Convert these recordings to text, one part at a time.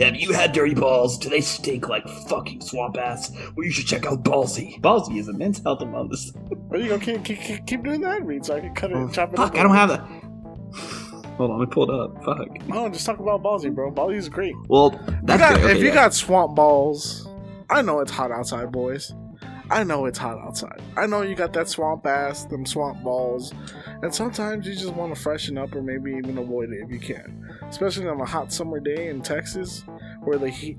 Have you had dirty balls? Do they stink like fucking swamp ass? Well, you should check out Ballsy. Ballsy is a men's health and wellness. Are you gonna keep doing that, Reed, so I can cut it and chop it up? Fuck, I don't have that. Hold on, let me pull it up. Fuck. No, just talk about Ballsy, bro. Ballsy is great. Well, that's if you got swamp balls, I know it's hot outside, boys. I know it's hot outside. I know you got that swamp ass, them swamp balls, and sometimes you just want to freshen up or maybe even avoid it if you can. Especially on a hot summer day in Texas, where the heat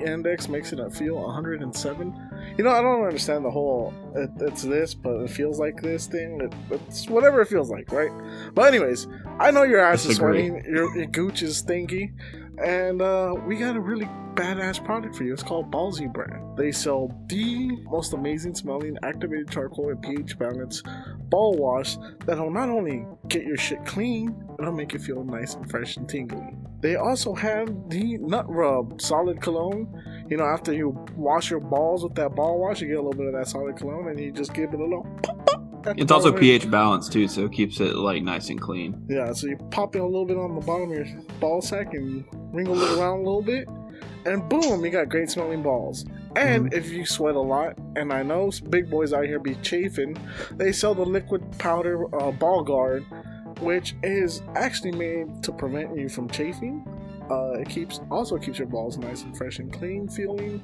index makes it feel 107. You know, I don't understand the whole it's this, but it feels like this thing. It's whatever it feels like, right? But anyways, I know your ass is sweating, your gooch is stinky, and we got a really badass product for you. It's called Ballsy brand. They sell the most amazing smelling activated charcoal and pH balanced ball wash that'll not only get your shit clean, it'll make it feel nice and fresh and tingly. They also have the nut rub solid cologne. You know, after you wash your balls with that ball wash, you get a little bit of that solid cologne and you just give it a little pop, pop. It's also pH balanced too, so it keeps it like nice and clean. Yeah, so you pop it a little bit on the bottom of your ball sack and wrinkle it around a little bit, and boom, you got great smelling balls. And if you sweat a lot, and I know big boys out here be chafing, they sell the liquid powder ball guard, which is actually made to prevent you from chafing. It also keeps your balls nice and fresh and clean feeling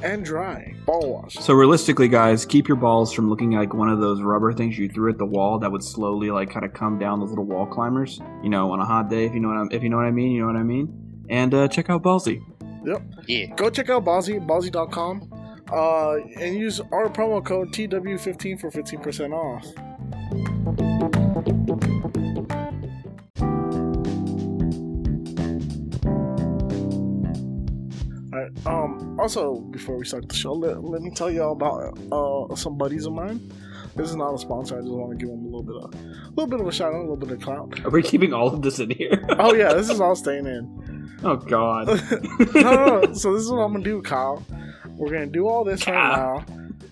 and dry. Ball wash. So realistically, guys, keep your balls from looking like one of those rubber things you threw at the wall that would slowly like kind of come down those little wall climbers. You know, on a hot day, if you know what I mean, you know what I mean. And check out Ballsy. Yep. Yeah. Go check out Ballsy, ballsy.com, and use our promo code TW15 for 15% off. Also, before we start the show, let me tell y'all about some buddies of mine. This is not a sponsor. I just want to give them a little bit of a shout out, a little bit of clout. Are we keeping all of this in here? Oh yeah, this is all staying in. Oh god. No. So this is what I'm gonna do, Kyle. We're gonna do all this right now.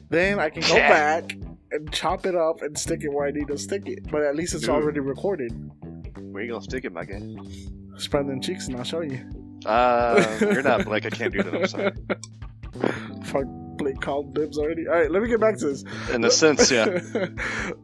Then I can go back and chop it up and stick it where I need to stick it. But at least it's already recorded. Where you gonna stick it, my guy? Spread them cheeks and I'll show you. You're not Blake. I can't do that. I'm sorry. Fuck, Blake called dibs already. All right, let me get back to this. In a sense, yeah.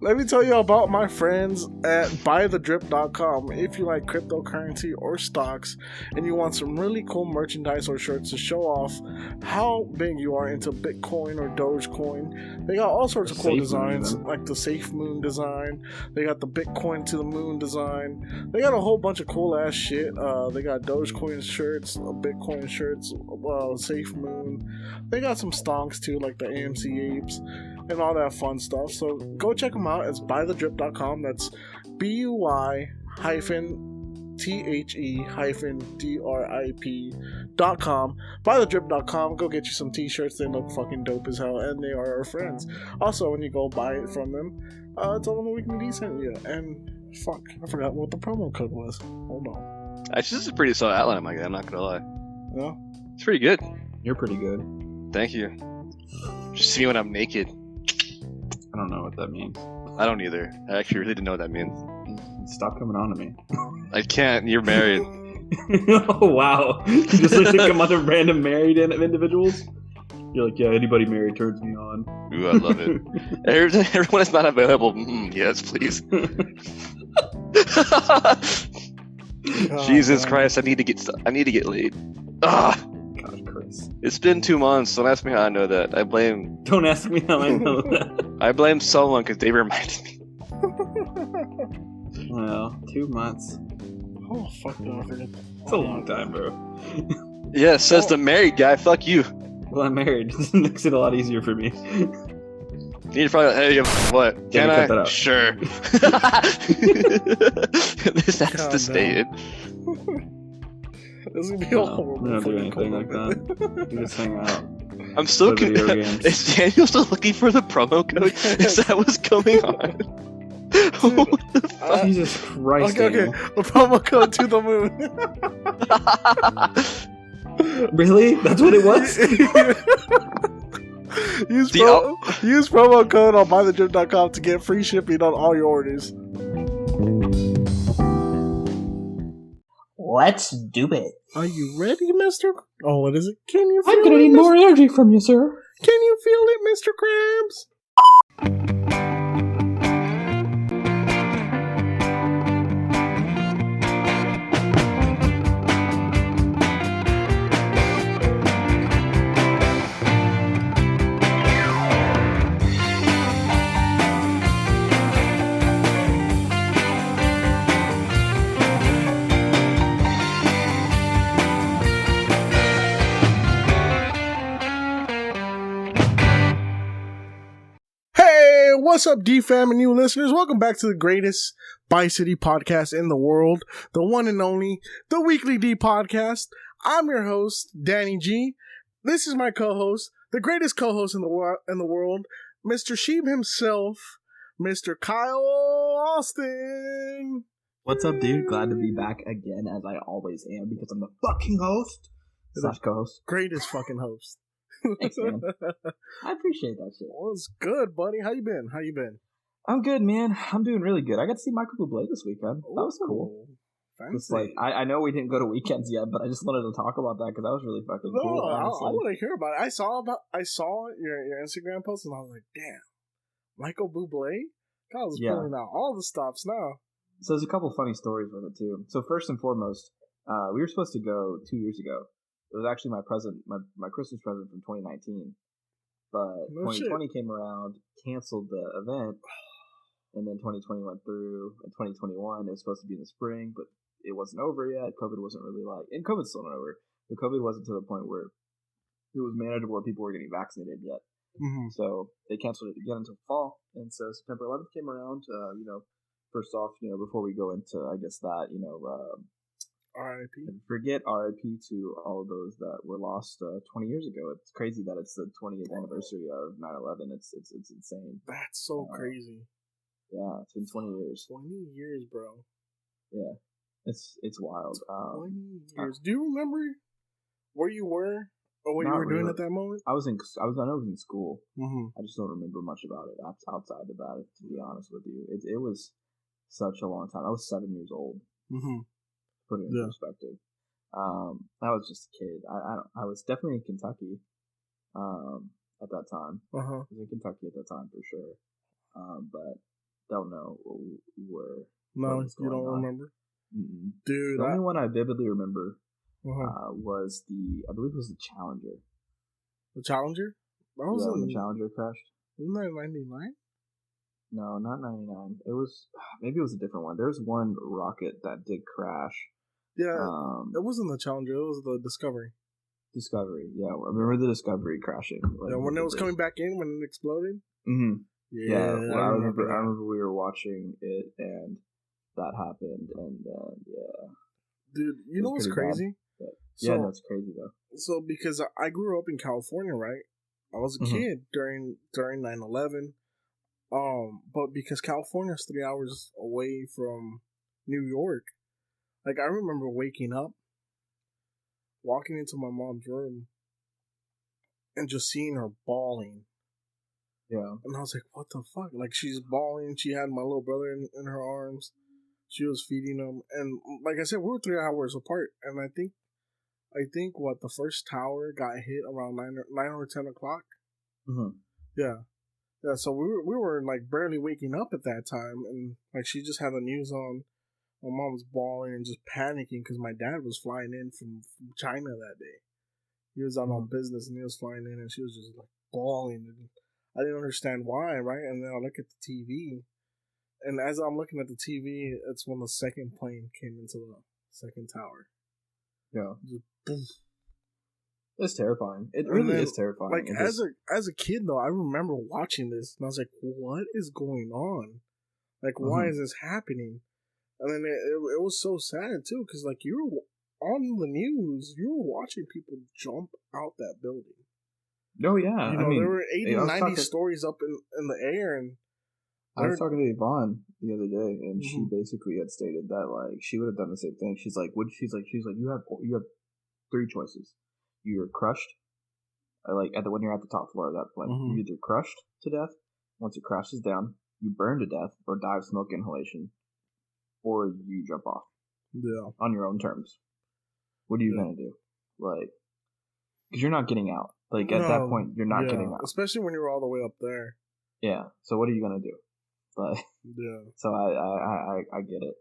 Let me tell you about my friends at buythedrip.com. If you like cryptocurrency or stocks and you want some really cool merchandise or shirts to show off how big you are into Bitcoin or Dogecoin, they got all sorts of cool designs, like the Safe Moon design. They got the Bitcoin to the Moon design. They got a whole bunch of cool ass shit. They got Dogecoin shirts, Bitcoin shirts, Safe Moon. They got some stonks too, like the AMC apes and all that fun stuff. So go check them out. It's buythedrip.com. That's BUY-THE-DRIP.com. Buythedrip.com. Go get you some t-shirts. They look fucking dope as hell, and they are our friends. Also, when you go buy it from them, tell them the Weekly D sent you. And fuck, I forgot what the promo code was. Hold on. Actually, this is a pretty solid outline, my guy. I'm not gonna lie. Yeah, it's pretty good. You're pretty good. Thank you. Just see me when I'm naked. I don't know what that means. I don't either. I actually really didn't know what that means. Stop coming on to me. I can't. You're married. Oh, wow. You just literally come on to random married individuals? You're like, yeah, anybody married turns me on. Ooh, I love it. Everyone is not available. Yes, please. Jesus Christ, I need to get laid. Ah! God, Chris. It's been 2 months. Don't ask me how I know that. Don't ask me how I know that. I blame someone because they reminded me. Well, 2 months. Oh, fuck no, I forget that. It's a long time, bro. Yeah, says the married guy. Fuck you. Well, I'm married. This makes it a lot easier for me. You're probably like, hey, what? Can I? Cut that out. Sure. This has to stay in. This is gonna be all horrible. We don't do anything like that. We just hang out. I'm so confused. Is Daniel still looking for the promo code? Is that what's going on? What the fuck? Jesus Christ. Okay. The promo code to the moon. Really? That's what it was? Use promo code on buythedrip.com to get free shipping on all your orders. Let's do it. Are you ready, Mr. Oh, what is it? Can you feel I'm gonna need more energy from you, sir. Can you feel it, Mr. Krabs? What's up, D-Fam and new listeners? Welcome back to the greatest Bi-City podcast in the world, the one and only, the Weekly D Podcast. I'm your host, Danny G. This is my co-host, the greatest co-host in the world, Mr. Sheeb himself, Mr. Kyle Austin. What's up, dude? Glad to be back again, as I always am, because I'm the fucking host / co-host. Greatest fucking host. Thanks, man. I appreciate that shit. Well, it's good, buddy. How you been? I'm good, man. I'm doing really good. I got to see Michael Bublé this weekend. That was cool. Fancy. Just I know we didn't go to weekends yet, but I just wanted to talk about that because that was really fucking cool. I want to hear about it. I saw your Instagram post and I was like, damn, Michael Bublé? God was pulling out all the stops now. So there's a couple funny stories with it too. So first and foremost, we were supposed to go 2 years ago. It was actually my Christmas present from 2019, but 2020 came around, canceled the event, and then 2020 went through, and 2021 it was supposed to be in the spring, but it wasn't over yet. COVID wasn't really and COVID's still not over, but COVID wasn't to the point where it was manageable where people were getting vaccinated yet. Mm-hmm. So they canceled it again until fall, and so September 11th came around. First off, before we go into, I guess that, R.I.P. And forget R.I.P. to all of those that were lost 20 years ago. It's crazy that it's the 20th anniversary of 9/11. It's insane. That's so crazy. Yeah, it's been 20 years. 20 years, bro. Yeah, it's wild. 20 years. Do you remember where you were or what you were doing at that moment? I was in school. Mm-hmm. I just don't remember much about it outside of that. To be honest with you, it was such a long time. I was 7 years old. Mm-hmm. Put it in perspective. I was just a kid. I was definitely in Kentucky at that time. Uh-huh. I was in Kentucky at that time for sure. But don't know where. No, you don't remember? Mm-mm. Dude. The only one I vividly remember uh-huh. was I believe it was the Challenger. The Challenger? When the Challenger crashed. Wasn't that 99? No, not 99. Maybe it was a different one. There's one rocket that did crash. Yeah, it wasn't the Challenger. It was the Discovery. Discovery, yeah. I remember the Discovery crashing. When it was coming back in, when it exploded? Mm-hmm. Yeah, well, I remember we were watching it, and that happened, and yeah. Dude, you know what's crazy? It's crazy, though. So, because I grew up in California, right? I was a kid during 9/11. But because California's 3 hours away from New York, like, I remember waking up, walking into my mom's room, and just seeing her bawling. Yeah. And I was like, what the fuck? Like, she's bawling. She had my little brother in her arms. She was feeding him. And like I said, we were 3 hours apart. And I think the first tower got hit around 9 or 10 o'clock. Mm-hmm. Yeah. Yeah, so we were like barely waking up at that time, and like she just had the news on. My mom was bawling and just panicking because my dad was flying in from China that day. He was out on business and he was flying in, and she was just like bawling, and I didn't understand why, right? And then I look at the TV, and as I'm looking at the TV, it's when the second plane came into the second tower. Yeah, just boom. It's terrifying. It really is terrifying. Like, as a kid, though, I remember watching this, and I was like, what is going on? Like, why is this happening? And then it was so sad, too, because, like, you were on the news, you were watching people jump out that building. Oh, yeah. There were 80, 90 stories up in the air, and I was talking to Yvonne the other day, and she basically had stated that, like, she would have done the same thing. She's like, you have three choices. You're crushed, when you're at the top floor of that plane. You're either crushed to death, once it crashes down, you burn to death, or die of smoke inhalation, or you jump off. Yeah. On your own terms. what are you gonna do? Like, because you're not getting out. Like at that point, you're not getting out. Especially when you're all the way up there. Yeah. So what are you gonna do? Like, yeah. So I get it.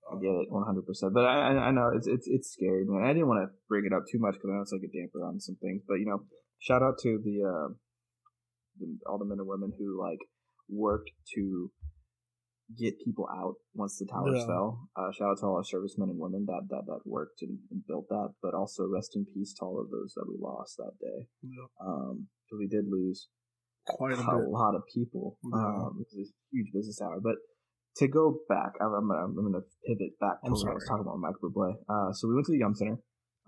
I get it 100%. But I know it's scary, man. I didn't want to bring it up too much because I know it's like a damper on some things. But shout out to all the men and women who like worked to get people out once the towers fell. Shout out to all our servicemen and women that worked and built that. But also rest in peace to all of those that we lost that day. Yeah. Because we did lose quite a lot of people. Yeah. It was a huge business hour, but. To go back, I'm gonna pivot back to what I was talking about Michael Bublé. So we went to the Yum Center,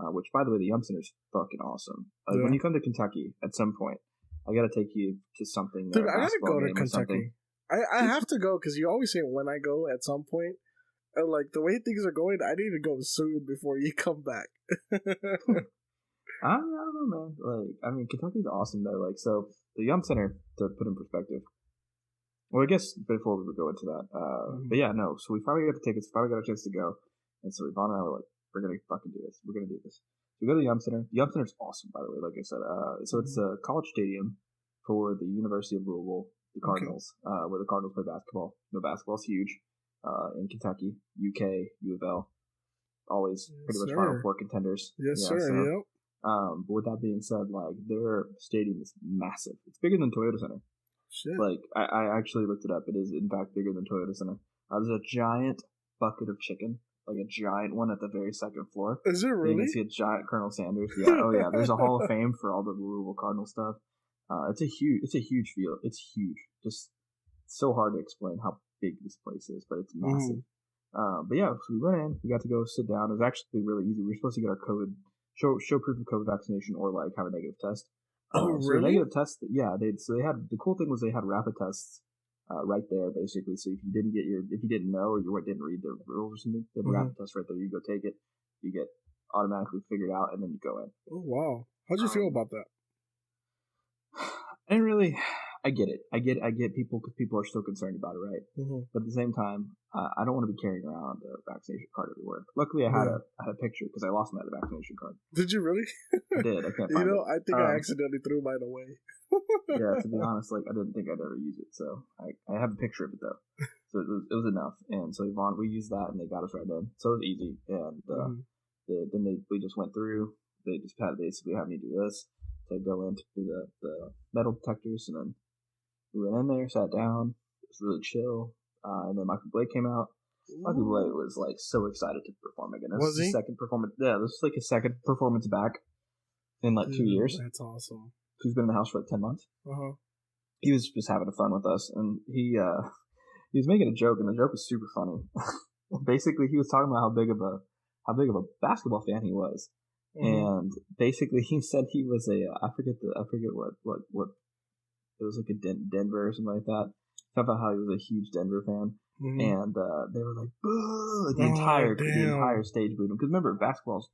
which, by the way, the Yum Center is fucking awesome. When you come to Kentucky, at some point, I gotta take you to something. Dude, I gotta go to Kentucky. I have to go because you always say when I go at some point. And like the way things are going, I need to go soon before you come back. I don't know, man. Like, I mean, Kentucky's awesome though. Like, so the Yum Center, to put in perspective. Well, I guess before we would go into that, but yeah, no. So we finally got the tickets, finally got a chance to go, and so Yvonne and I were like, "We're gonna fucking do this. We're gonna do this." So we go to the Yum Center. The Yum Center's awesome, by the way. Like I said, so it's a college stadium for the University of Louisville, the Cardinals, where the Cardinals play basketball. Basketball's huge in Kentucky, UK, U of L, always pretty much Final Four contenders. Yes, sir. So, yep. But with that being said, like their stadium is massive. It's bigger than Toyota Center. Shit. Like, I actually looked it up. It is, in fact, bigger than Toyota Center. There's a giant bucket of chicken, like a giant one at the very second floor. Is it really? You can see a giant Colonel Sanders. Yeah. Oh, yeah. There's a Hall of Fame for all the Louisville Cardinal stuff. It's a huge field. It's huge. Just so hard to explain how big this place is, but it's massive. But yeah, so we went in. We got to go sit down. It was actually really easy. We were supposed to get our COVID, show proof of COVID vaccination or like have a negative test. Oh, so really? Negative test, yeah. They had the cool thing was they had rapid tests right there, basically. So if you didn't know or you didn't read the rules or something, they had a rapid test right there. You go take it, you get automatically figured out, and then you go in. Oh wow! How'd you feel about that? I didn't really. I get it. I get people because people are still concerned about it, right? But at the same time, I don't want to be carrying around a vaccination card everywhere. Luckily, I had a picture because I lost my vaccination card. Did you really? I did. I can't find it. I think I accidentally threw mine away. Yeah, to be honest, like I didn't think I'd ever use it, so I have a picture of it though. So it was enough, and so Yvonne, we used that, and they got us right in. So it was easy, and we just went through. They just basically had me do this to go into the metal detectors, and then we went in there, sat down. It was really chill. And then Michael Bublé came out. Michael Bublé was like so excited to perform again. This was his second performance. Yeah, this was like his second performance back in like 2 years. That's awesome. He's been in the house for like 10 months. He was just having fun with us, and he was making a joke, and the joke was super funny. Basically, he was talking about how big of a basketball fan he was, and basically he said he was I forget what. It was like a Denver or something like that. Talk about how he was a huge Denver fan, and they were like, "Boo!" The entire stage booed him because remember, basketball's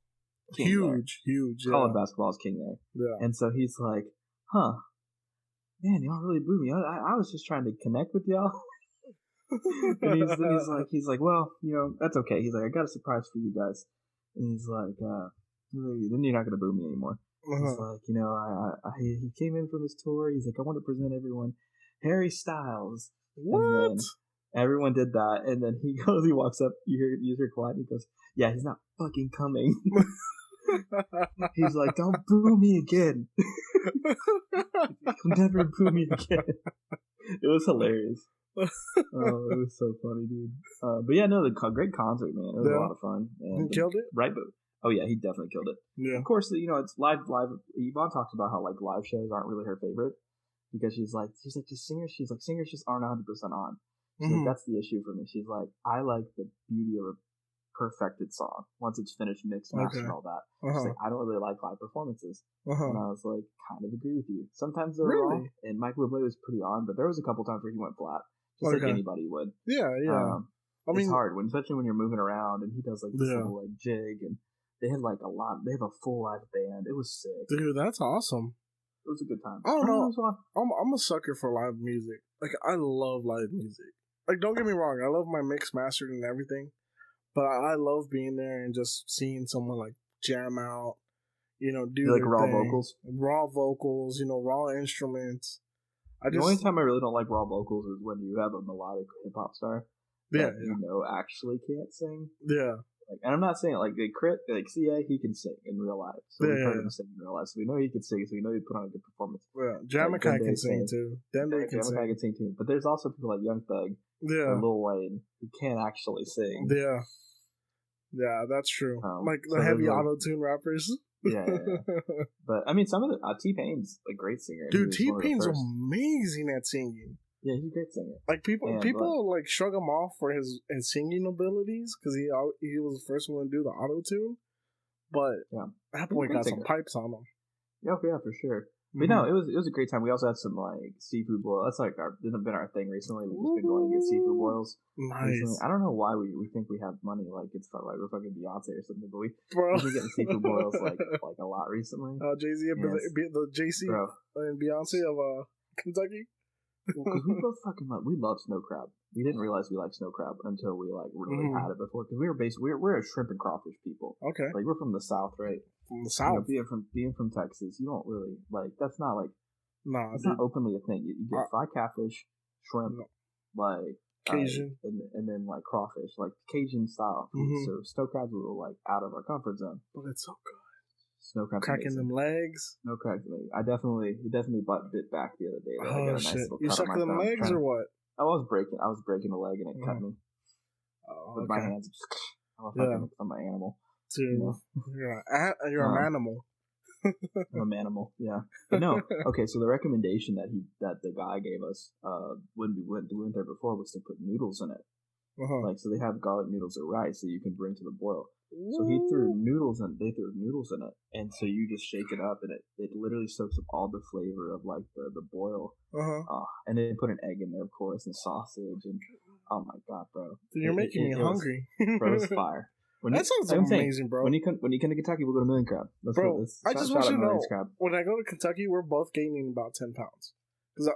king huge. College basketball is king there. Yeah, and so he's like, "Huh, man, y'all really booed me. I was just trying to connect with y'all." And he's like, "Well, that's okay." He's like, "I got a surprise for you guys," and he's like, "Then you're not gonna boo me anymore." He's like, he came in from his tour. He's like, I want to present everyone Harry Styles. What? And then everyone did that. And then he walks up, you hear quiet, and he goes, yeah, he's not fucking coming. He's like, don't boo me again. You'll never boo me again. It was hilarious. Oh, it was so funny, dude. But yeah, no, great concert, man. It was a lot of fun. And he killed it? Right, but oh yeah, he definitely killed it. Yeah. Of course, it's live. Yvonne talks about how like live shows aren't really her favorite because she's like just singers. She's like singers just aren't 100% on. She's like, that's the issue for me. She's like, I like the beauty of a perfected song once it's finished, mixed, mastered, and all that. She's like, I don't really like live performances, and I was like, kind of agree with you. Sometimes they're wrong, and Michael Bublé was pretty on, but there was a couple times where he went flat, just like anybody would. Yeah. I mean, it's hard especially when you're moving around, and he does like this little like jig and. They had like they have a full live band. It was sick. Dude, that's awesome. It was a good time. I don't know. I'm a sucker for live music. Like, I love live music. Like, don't get me wrong. I love my mix mastered and everything. But I love being there and just seeing someone like jam out, do You like their raw thing. vocals? Raw vocals, raw instruments. The only time I really don't like raw vocals is when you have a melodic hip hop star that actually can't sing. Yeah. Like, and I'm not saying like Crit, like CA, he can sing in real life. So we've heard him sing in real life. So we know he can sing. So we know he put on a good performance. Yeah, Jamakai can sing too. Dende can sing too. But there's also people like Young Thug or Lil Wayne who can't actually sing. Yeah. Yeah, that's true. Like the heavy auto-tune rappers. Yeah. But I mean, some of the T-Pain's a great singer. Dude, T-Pain's amazing at singing. Yeah, he's a great singer. Like people like shrug him off for his singing abilities because he was the first one to do the auto tune, but that boy got some pipes on him. Yeah, for sure. But no, it was a great time. We also had some like seafood boil. That's like been our thing recently. We've just been going to get seafood boils. Nice. Recently. I don't know why we think we have money. Like it's like we're fucking Beyonce or something. But we've been getting seafood boils like a lot recently. Jay-Z the JC and Beyonce of Kentucky. Because we both fucking we love snow crab. We didn't realize we liked snow crab until we like really had it before. Because we're a shrimp and crawfish people. Okay, like we're from the South, right? From the South, being from Texas, you don't really like. That's not like it's not openly a thing. You get fried catfish, shrimp, like Cajun, and then like crawfish, like Cajun style. So snow crabs were like out of our comfort zone. But it's so good. Snow crabs cracking them legs. No cracks. He definitely bit back the other day. I got a nice shit! You sucked them legs or what? I was breaking a leg and it cut me. With my hands. I'm an animal. Dude, you're an animal. I'm an animal. Yeah. But no. Okay. So the recommendation that the guy gave us when we went there before was to put noodles in it. Like so they have garlic noodles or rice that you can bring to the boil. So he threw noodles in. They threw noodles in it, and so you just shake it up, and it literally soaks up all the flavor of like the boil. And they put an egg in there, of course, and sausage, and oh my god, bro! Dude, you're making me hungry. Bro, it's fire. That sounds amazing, bro. When you come to Kentucky, we'll go to Million Crab. I just want you to know, when I go to Kentucky, we're both gaining about 10 pounds. Because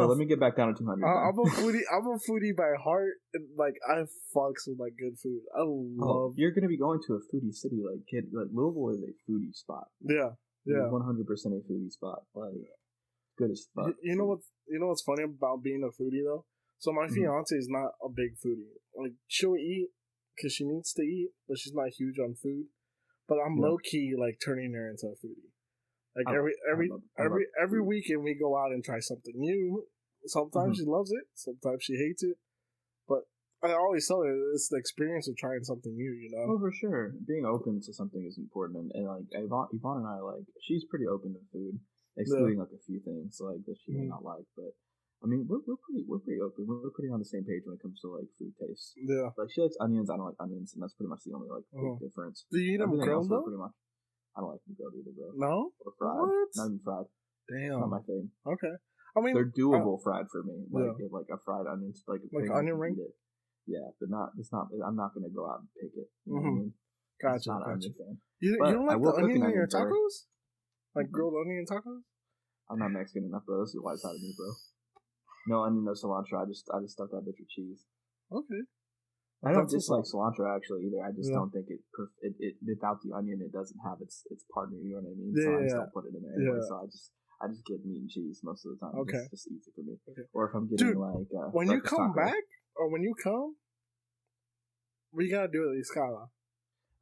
let me get back down to 200. I'm a foodie by heart. And, like, I fucks with like good food. I love. You're gonna be going to a foodie city, like kid. Like Louisville is a foodie spot. Yeah. 100% a foodie spot. Like good as fuck. You know what's funny about being a foodie though? So my fiance is not a big foodie. Like she'll eat because she needs to eat, but she's not huge on food. But I'm low key like turning her into a foodie. Like every weekend we go out and try something new. Sometimes she loves it, sometimes she hates it. But I always tell her it's the experience of trying something new, you know? Oh, for sure. Being open to something is important. And like Yvonne and I, like, she's pretty open to food, excluding like a few things like that she may not like. But I mean, we're pretty open. We're pretty on the same page when it comes to like food taste. Yeah. Like she likes onions, I don't like onions, and that's pretty much the only like big difference. Do you eat them grilled though? Pretty much. I don't like them grilled either, bro. No? Or fried. What? Not even fried. Damn. It's not my thing. Okay. I mean, they're doable fried for me. Like a fried onion, like onion ring. Yeah, but not. It's not. I'm not gonna go out and pick it. You know what I mean? Gotcha. Fan. You don't like the onion in your tacos? Like grilled onion tacos? I'm not Mexican enough, bro. This is the white side of me, bro. No onion, no cilantro. I just stuff that bitch with cheese. Okay. I don't dislike cilantro actually either. I just don't think it without the onion it doesn't have its partner. You know what I mean? So I just don't put it in there anyway. So I just get meat and cheese most of the time. Okay. It's just easy for me. Okay. Or if I'm getting when you come back or when you come, we gotta do it at Scala.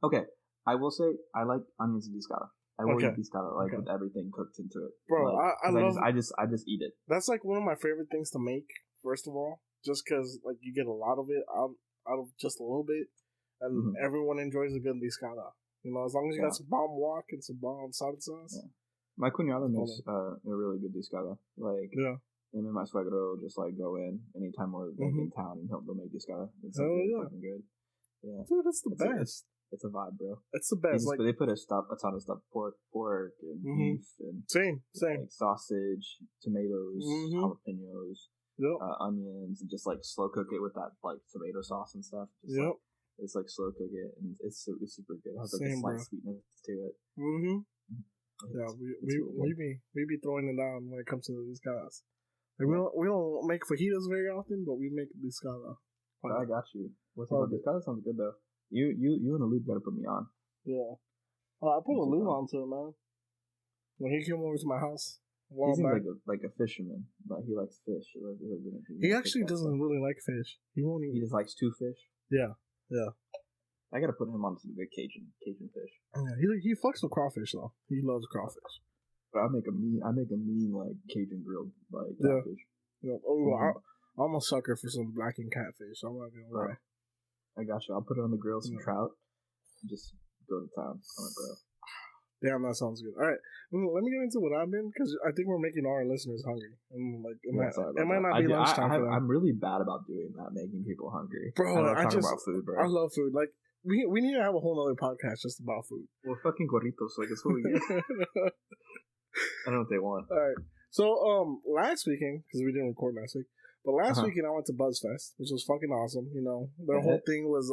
Okay, I will say I like onions in Scala. I will eat Scala with everything cooked into it, bro. Like, I love. I just eat it. That's like one of my favorite things to make. First of all, just because like you get a lot of it out of just a little bit, and everyone enjoys a good discada. You know, as long as you got some bomb wok and some bomb salad sauce. Yeah. My cuñado makes a really good discada. Like, him and my suegro just like go in anytime we're like in town and they'll make discada. It's fucking good. Yeah, dude, that's the best. It's a vibe, bro. It's the best. But they put a ton of stuff: pork and beef and same like sausage, tomatoes, jalapenos. Onions, and just like slow cook it with that like tomato sauce and stuff. Just, it's like slow cook it, and it's super good. It has like a slight sweetness to it. Yeah, we be throwing it down when it comes to these guys. Like, we don't make fajitas very often, but we make discada. I got you. Discada sounds good though. You and Alud gotta put me on. Yeah. I put a lube onto it, man. When he came over to my house. He seems like a fisherman. Like he likes fish. He actually doesn't really like fish. He won't eat. He just likes to fish. Yeah. I gotta put him on some good Cajun fish. Yeah, he fucks with crawfish though. He loves crawfish. But I make a mean like Cajun grilled like catfish. Yeah. Oh, I'm a sucker for some blackened catfish. I'm not gonna lie. I got you. I'll put it on the grill, some trout, and just go to town on the grill. Damn, that sounds good. All right, let me get into what I've been, because I think we're making our listeners hungry. And like, it might not be lunchtime for them. I'm really bad about doing that, making people hungry. Bro, I talk about food, bro. I love food. Like, we need to have a whole other podcast just about food. Well, fucking gorritos, like it's what we get. I don't know what they want. All right. So, last weekend, because we didn't record last week, but last weekend I went to BuzzFest, which was fucking awesome. You know, their whole thing was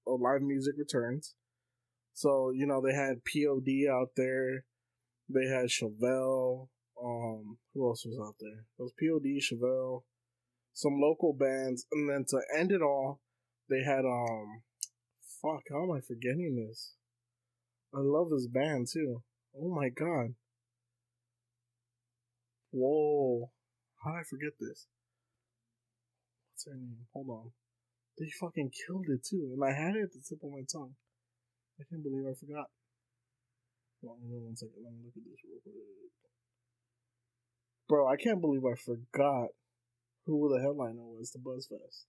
live music returns. So, you know, they had POD out there. They had Chevelle. Who else was out there? It was POD, Chevelle, some local bands, and then to end it all, they had fuck, how am I forgetting this? I love this band too. Oh my god. Whoa. How did I forget this? What's their name? Hold on. They fucking killed it too, and I had it at the tip of my tongue. I can't believe I forgot. Hold on, 1 second. Let me look at this real quick. Bro, I can't believe I forgot who the headliner was to BuzzFest.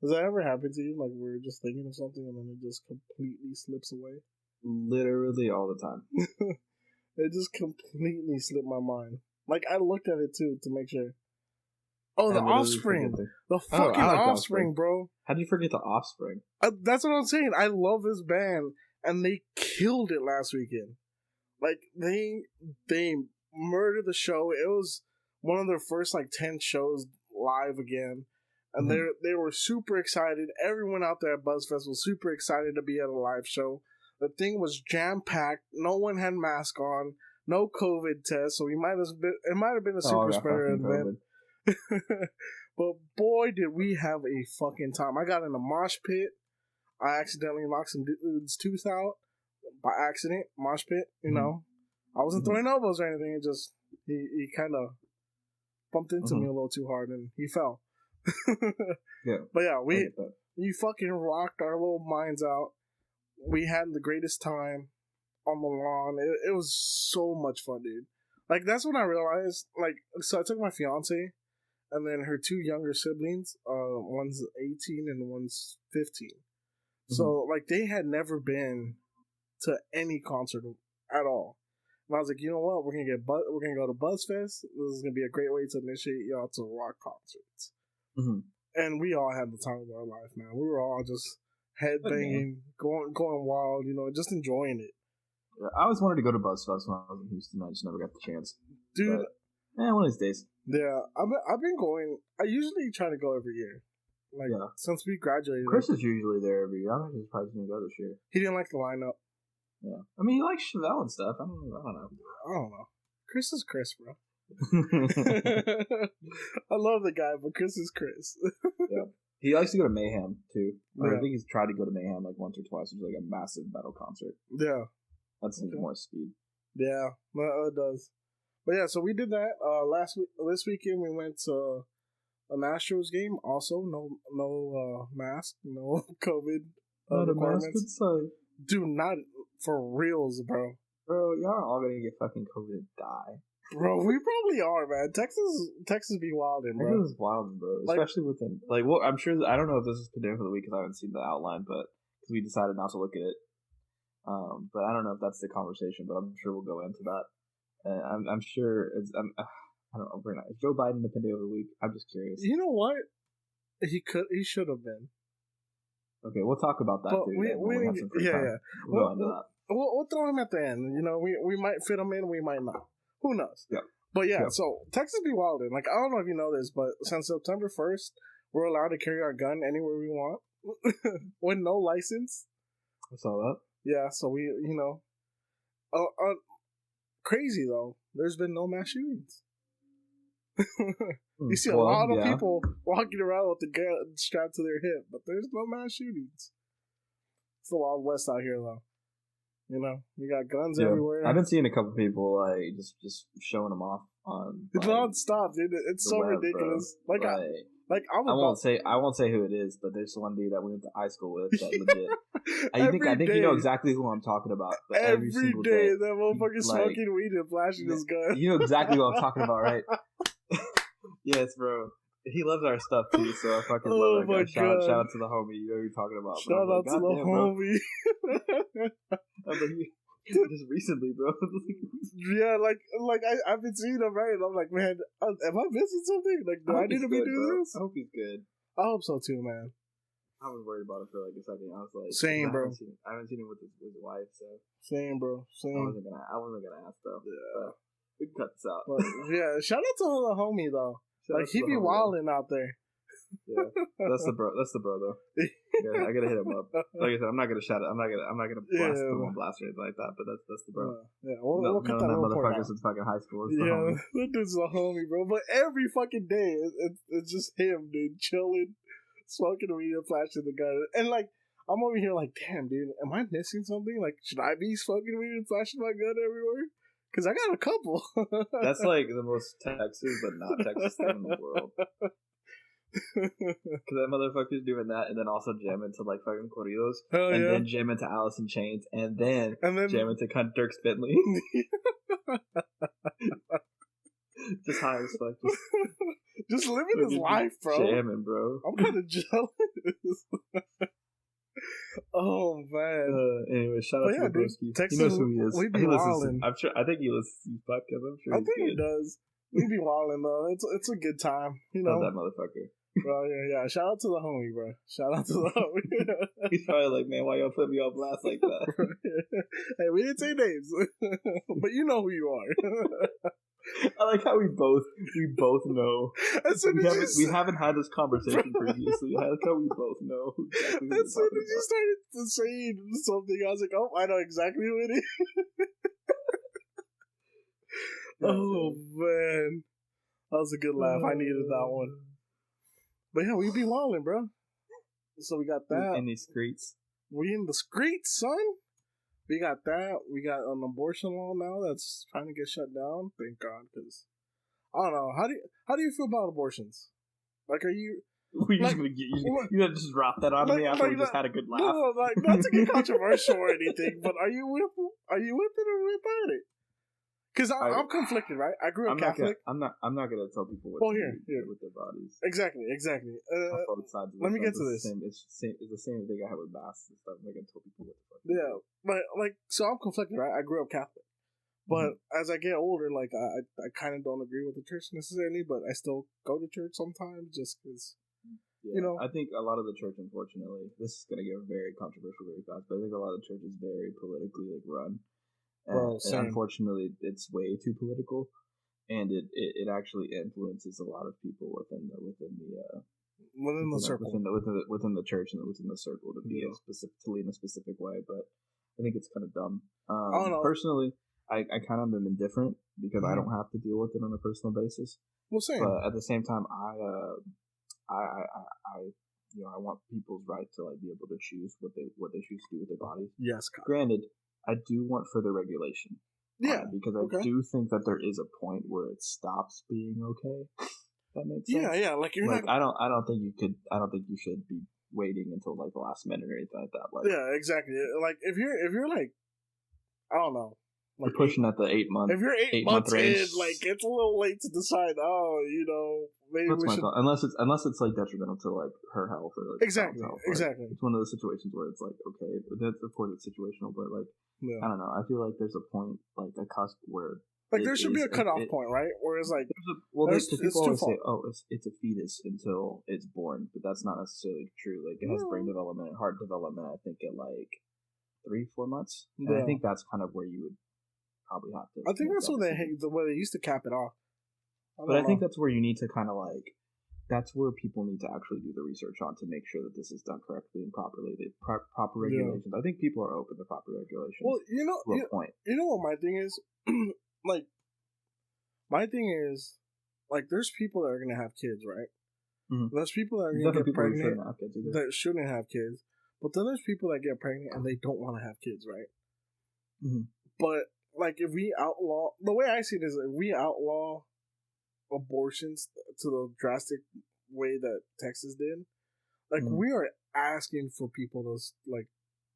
Has that ever happened to you? Like, we're just thinking of something and then it just completely slips away? Literally all the time. It just completely slipped my mind. Like, I looked at it too to make sure. Oh, the Offspring. The fucking Offspring, bro. How do you forget the Offspring? That's what I'm saying. I love this band, and they killed it last weekend. Like, they murdered the show. It was one of their first, 10 shows live again. And they were super excited. Everyone out there at BuzzFest was super excited to be at a live show. The thing was jam-packed. No one had mask on. No COVID test. So it might have been a super spreader event. But boy, did we have a fucking time. I got in a mosh pit. I accidentally knocked some dude's tooth out by accident. Mosh pit, you know. I wasn't throwing elbows or anything. It just, he kind of bumped into me a little too hard and he fell. Yeah. But yeah, we fucking rocked our little minds out. We had the greatest time on the lawn. It was so much fun, dude. Like, that's when I realized, so I took my fiance and then her two younger siblings, one's 18 and one's 15. So, they had never been to any concert at all. And I was like, you know what? We're gonna go to BuzzFest. This is gonna be a great way to initiate y'all to rock concerts. And we all had the time of our life, man. We were all just headbanging, going wild, just enjoying it. Yeah, I always wanted to go to BuzzFest when I was in Houston. I just never got the chance. Dude. One of these days. Yeah, I've been going. I usually try to go every year. Since we graduated. Chris is usually there every year. I'm just surprised he didn't go this year. He didn't like the lineup. Yeah. I mean, he likes Chevelle and stuff. I don't know. Chris is Chris, bro. I love the guy, but Chris is Chris. Yeah. He likes to go to Mayhem, too. I think he's tried to go to Mayhem once or twice. It's a massive metal concert. Yeah. That's more speed. Yeah, it does. But yeah, so we did that. This weekend we went to an Astros game. Also, no mask, no COVID requirements. Dude, not for reals, bro. Bro, y'all are all gonna get fucking COVID and die. Bro, we probably are, man. Texas be wildin', bro. Texas is wildin', bro. Especially within, I'm sure, I don't know if this is pandemic for the week because I haven't seen the outline, but because we decided not to look at it. But I don't know if that's the conversation, but I'm sure we'll go into that. I'm sure I don't know. Is Joe Biden the pandemic of the week? I'm just curious. You know what? He should have been. Okay, we'll talk about that too. We have some free time. We'll go into that. We'll throw him at the end. We might fit him in, we might not. Who knows? Yeah. But yeah, so Texas be wildin'. I don't know if you know this, but since September 1st, we're allowed to carry our gun anywhere we want with no license. I saw that. Yeah, so we, crazy though. There's been no mass shootings. You see a lot of people walking around with the gun strapped to their hip, but there's no mass shootings. It's the Wild West out here, though. You know, we got guns everywhere. I've been seeing a couple people like just showing them off on it's non-stop, dude. It's so web, ridiculous. Bro. I won't say who it is, but there's one dude that we went to high school with that legit. I think you know exactly who I'm talking about. But every single day, that motherfucker smoking weed and flashing his gun. You know exactly what I'm talking about, right? Yes, bro. He loves our stuff too, so I fucking love that guy. Shout out to the homie. You know what you're talking about. Shout out to the homie. Just recently, bro. Yeah, like I've been seeing him, right? And I'm like, man, am I missing something? Like, do I need to be doing this? I hope he's good. I hope so too, man. I was worried about it for like a second. I was like, same, bro. I haven't seen him with his wife, so same, bro. Same. I wasn't gonna ask though. Yeah, we can cut this out. But, yeah, shout out to the homie though. Like he be wilding out there. Yeah, that's the bro though. Yeah, I gotta hit him up. Like I said, I'm not gonna shout it. I'm not gonna blast him on blast or anything like that. But that's the bro. Yeah, we'll cut that motherfucker since fucking high school. Yeah, that dude's a homie, bro. But every fucking day, it's just him, dude, chilling, smoking weed and flashing the gun. And like, I'm over here like, damn, dude, am I missing something? Like, should I be smoking weed and flashing my gun everywhere? Because I got a couple. That's like the most Texas, but not Texas thing in the world. Because that motherfucker's doing that, and then also jam into like fucking corridos, then jam into Alice in Chains, and then jam into cunt Dirk Bentley. Just high as fuck. Just living his life, bro. Jamming, bro. I'm kind of jealous. Oh man. Anyway, shout out to Broski. Texas, he knows who he is. We be wildin'. I think he listens to these podcasts. I'm sure. I think he does. We be wildin' though. It's a good time. You know that motherfucker. Bro, yeah. Shout out to the homie, bro. Shout out to the homie. He's probably like, man, why y'all put me on blast like that? Hey, we didn't say names, but you know who you are. I like how we both know. We haven't had this conversation previously. I like how we both know exactly who as soon as you started saying something, I was like, oh, I know exactly who it is. Oh man, that was a good laugh. I needed that one. But yeah, we be wildin', bro. So we got that in these streets. We in the streets, son. We got that. We got an abortion law now that's trying to get shut down. Thank God, because I don't know. How do you feel about abortions? Like, are you? We're just gonna get you. You just drop that on me after we just had a good laugh. No, like not to get controversial or anything, but are you with it or without it? Because I'm conflicted, right? I grew up Catholic. I'm not gonna tell people what to do with their bodies. Exactly. Both sides of let me get to this. It's the same thing I have with mass and stuff. I'm not gonna tell people what the fuck. Yeah, but like, so I'm conflicted, right? I grew up Catholic, but as I get older, like I kind of don't agree with the church necessarily, but I still go to church sometimes just because. Yeah, you know, I think a lot of the church, unfortunately, this is gonna get very controversial very fast, but I think a lot of the church is very politically run. And unfortunately, it's way too political, and it actually influences a lot of people within the circle, within the church and within the circle to be to lead in a specific way. But I think it's kind of dumb. Personally, I kind of am indifferent because I don't have to deal with it on a personal basis. Well, same. But at the same time, I want people's right to like be able to choose what they choose to do with their bodies. Yes. Granted, I do want further regulation. Yeah. Because I do think that there is a point where it stops being okay. That makes sense. Yeah. Like you're like, I don't think you should be waiting until like the last minute or anything like that. Like, yeah, exactly. Like if you're like, I don't know. Like you're pushing at the 8 month. If you're 8 months in, like it's a little late to decide. Oh, maybe we should. Unless it's like detrimental to like her health or like exactly. Health, exactly. It's one of those situations where it's like okay, that's of course it's situational, but like I don't know. I feel like there's a point, like a cusp where like there should be a cutoff point, right? Where it's like people always say, oh, it's a fetus until it's born, but that's not necessarily true. Like it has brain development and heart development. I think at like 3-4 months. And I think that's kind of where you would probably have to. I think that's where they used to cap it off. I think that's where you need to kind of like. That's where people need to actually do the research on to make sure that this is done correctly and properly. The proper regulations. I think people are open to proper regulations. Well, you know what my thing is. Like, my thing is, like, there's people that are gonna have kids, right? Mm-hmm. There's people that are gonna get pregnant that shouldn't have kids. But then there's people that get pregnant and they don't want to have kids, right? Mm-hmm. But like, if we outlaw, the way I see it is, if we outlaw abortions to the drastic way that Texas did, like we are asking for people to like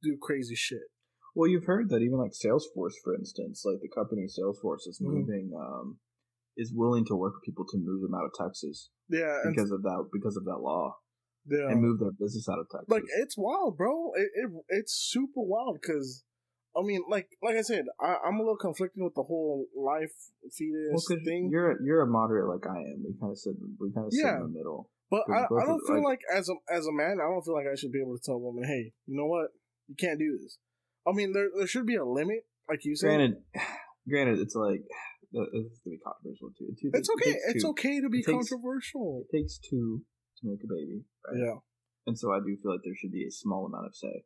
do crazy shit. Well, you've heard that even like Salesforce, for instance, like the company Salesforce is moving, is willing to work with people to move them out of Texas. Yeah, because of that law. Yeah, and move their business out of Texas. Like, it's wild, bro. It's super wild because, I mean, like I said, I'm a little conflicted with the whole life fetus thing. You're a moderate like I am. We kind of sit in the middle. But I don't feel like as a man, I don't feel like I should be able to tell a woman, hey, you know what, you can't do this. I mean, there should be a limit, like you said. Granted, it's like it's gonna be controversial too. It's okay. It's okay to be controversial. It takes two to make a baby, right? Yeah. And so I do feel like there should be a small amount of say,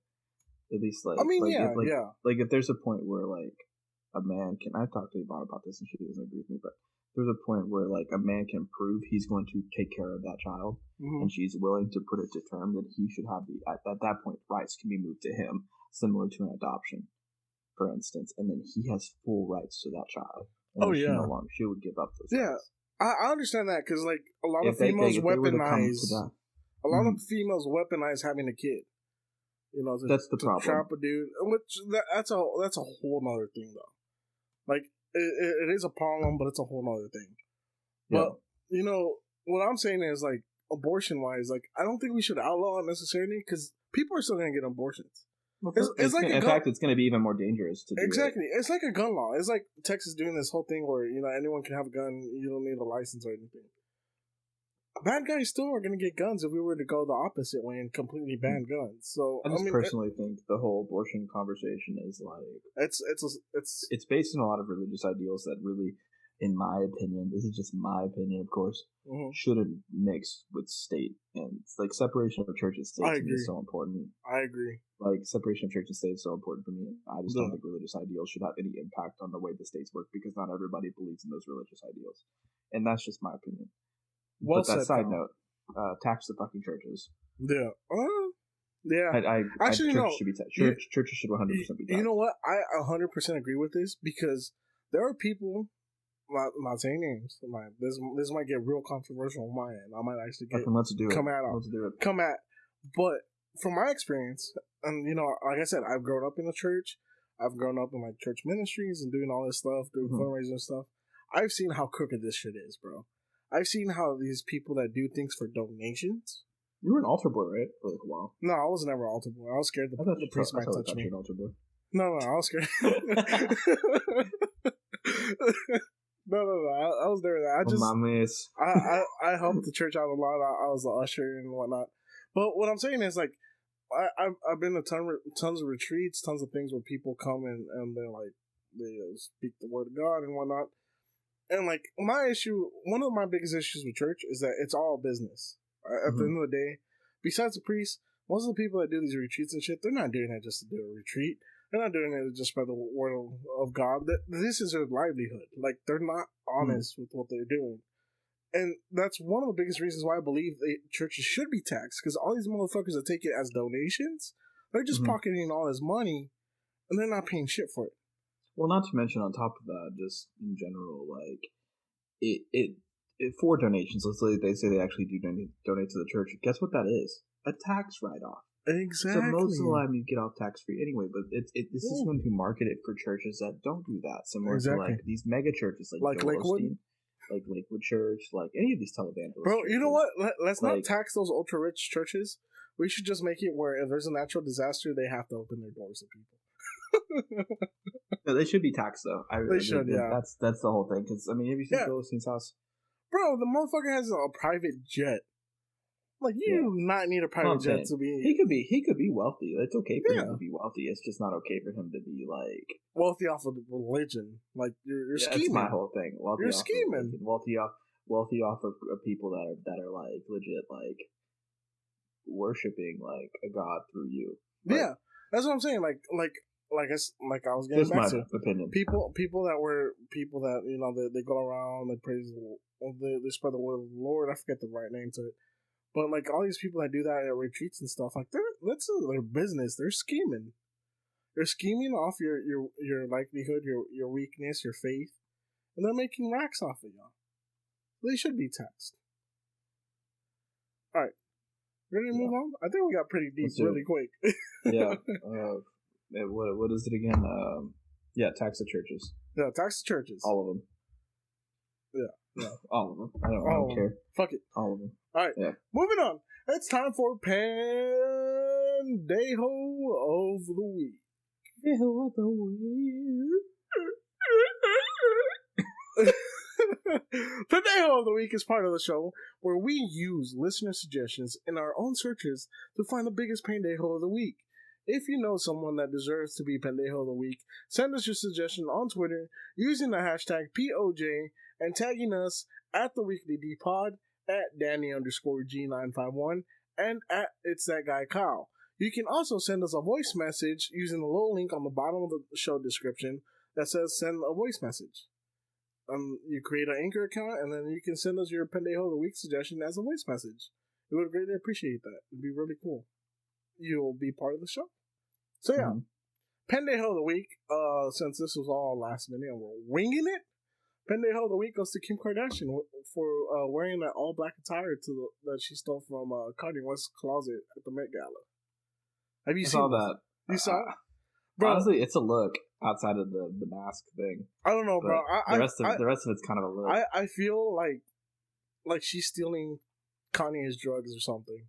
at least. Like, I mean, like if there's a point where like a man can, I've talked to Yvonne about this and she doesn't agree with me, but there's a point where like a man can prove he's going to take care of that child, and she's willing to put it to term that he should have at that point rights can be moved to him, similar to an adoption, for instance, and then he has full rights to that child. And she would give up those rights. I understand that because like a lot of females weaponize. A lot of females weaponize having a kid. You know, that's the problem. Trap a dude, which that's a whole nother thing though. Like it is a problem, but it's a whole nother thing. Yeah. But you know what I'm saying is like abortion wise, like I don't think we should outlaw it necessarily because people are still going to get abortions. Well, it's like in fact, it's going to be even more dangerous to do exactly. It's like a gun law. It's like Texas doing this whole thing where anyone can have a gun. You don't need a license or anything. Bad guys still are going to get guns if we were to go the opposite way and completely ban guns. So I personally think the whole abortion conversation is like it's based on a lot of religious ideals that really, in my opinion, this is just my opinion, of course, shouldn't mix with state. And it's like separation of church and state to me is so important. I agree. Like separation of church and state is so important for me. I just don't think religious ideals should have any impact on the way the states work because not everybody believes in those religious ideals, and that's just my opinion. Well, but that side note, tax the fucking churches. Yeah. Actually, churches should 100% be taxed. You know what? I 100% agree with this because there are people. Not saying names. This might get real controversial on my end. I might actually get let's do it. Let's do it. But from my experience, and like I said, I've grown up in the church. I've grown up in like church ministries and doing all this stuff, doing fundraising and stuff. I've seen how crooked this shit is, bro. I've seen how these people that do things for donations. You were an altar boy, right? For like a while. No, I was never an altar boy. I was scared the priest might touch me. No, I was scared. No. I was there. I helped the church out a lot. I was the usher and whatnot. But what I'm saying is, like, I've been to tons of retreats, tons of things where people come and they're like, they speak the word of God and whatnot. And like one of my biggest issues with church is that it's all business. At the end of the day, besides the priests, most of the people that do these retreats and shit, they're not doing it just to do a retreat. They're not doing it just by the word of God. This is their livelihood. Like, they're not honest with what they're doing. And that's one of the biggest reasons why I believe churches should be taxed. Because all these motherfuckers that take it as donations, they're just pocketing all this money, and they're not paying shit for it. Well, not to mention, on top of that, just in general, like, it for donations, let's say they actually do donate to the church, guess what that is? A tax write-off. Exactly. So most of the time you get off tax-free anyway, but this is going to market it for churches that don't do that. Similar to like these mega churches like Lakewood? Like Lakewood Church, like any of these televangelists. Bro, churches. You know what? Let's not tax those ultra-rich churches. We should just make it where if there's a natural disaster, they have to open their doors to people. No, they should be taxed though. They should. That's the whole thing. Because I mean, have you seen Philistine's house? Bro, the motherfucker has a private jet. Like, you do not need a private jet to be. He could be wealthy. It's okay for him to be wealthy. It's just not okay for him to be like wealthy off of religion. Like you're scheming. That's my whole thing. You're scheming. Wealthy off of people that are like legit like worshiping like a god through you. Like, that's what I'm saying. Like I was getting back to opinion. People that they go around, they praise, they spread the word of the Lord. I forget the right name to it. But like all these people that do that at retreats and stuff, like that's their business. They're scheming. They're scheming off your likelihood, your weakness, your faith, and they're making racks off of y'all. They should be taxed. All right, ready to move on? I think we got pretty deep really quick. Yeah. What is it again? Tax the churches. Yeah, tax the churches. All of them. Yeah. All of them. I don't care. Fuck it. All of them. All right. Yeah. Moving on. It's time for Pendejo of the Week. Pendejo of the Week. Pendejo of the Week is part of the show where we use listener suggestions in our own searches to find the biggest Pendejo of the Week. If you know someone that deserves to be Pendejo of the Week, send us your suggestion on Twitter using the hashtag POJ and tagging us at the Weekly D Pod, at Danny_G951, and at It's That Guy Kyle. You can also send us a voice message using the little link on the bottom of the show description that says send a voice message. You create an Anchor account, and then you can send us your Pendejo of the Week suggestion as a voice message. We would greatly appreciate that. It'd be really cool. You'll be part of the show. So yeah, Pendejo of the Week, since this was all last minute and we're winging it, Pendejo of the Week goes to Kim Kardashian for wearing that all-black attire that she stole from Kanye West's closet at the Met Gala. Have you seen that? You saw it? Bro, honestly, it's a look outside of the mask thing. I don't know, bro. The rest of it's kind of a look. I feel like she's stealing Kanye's drugs or something.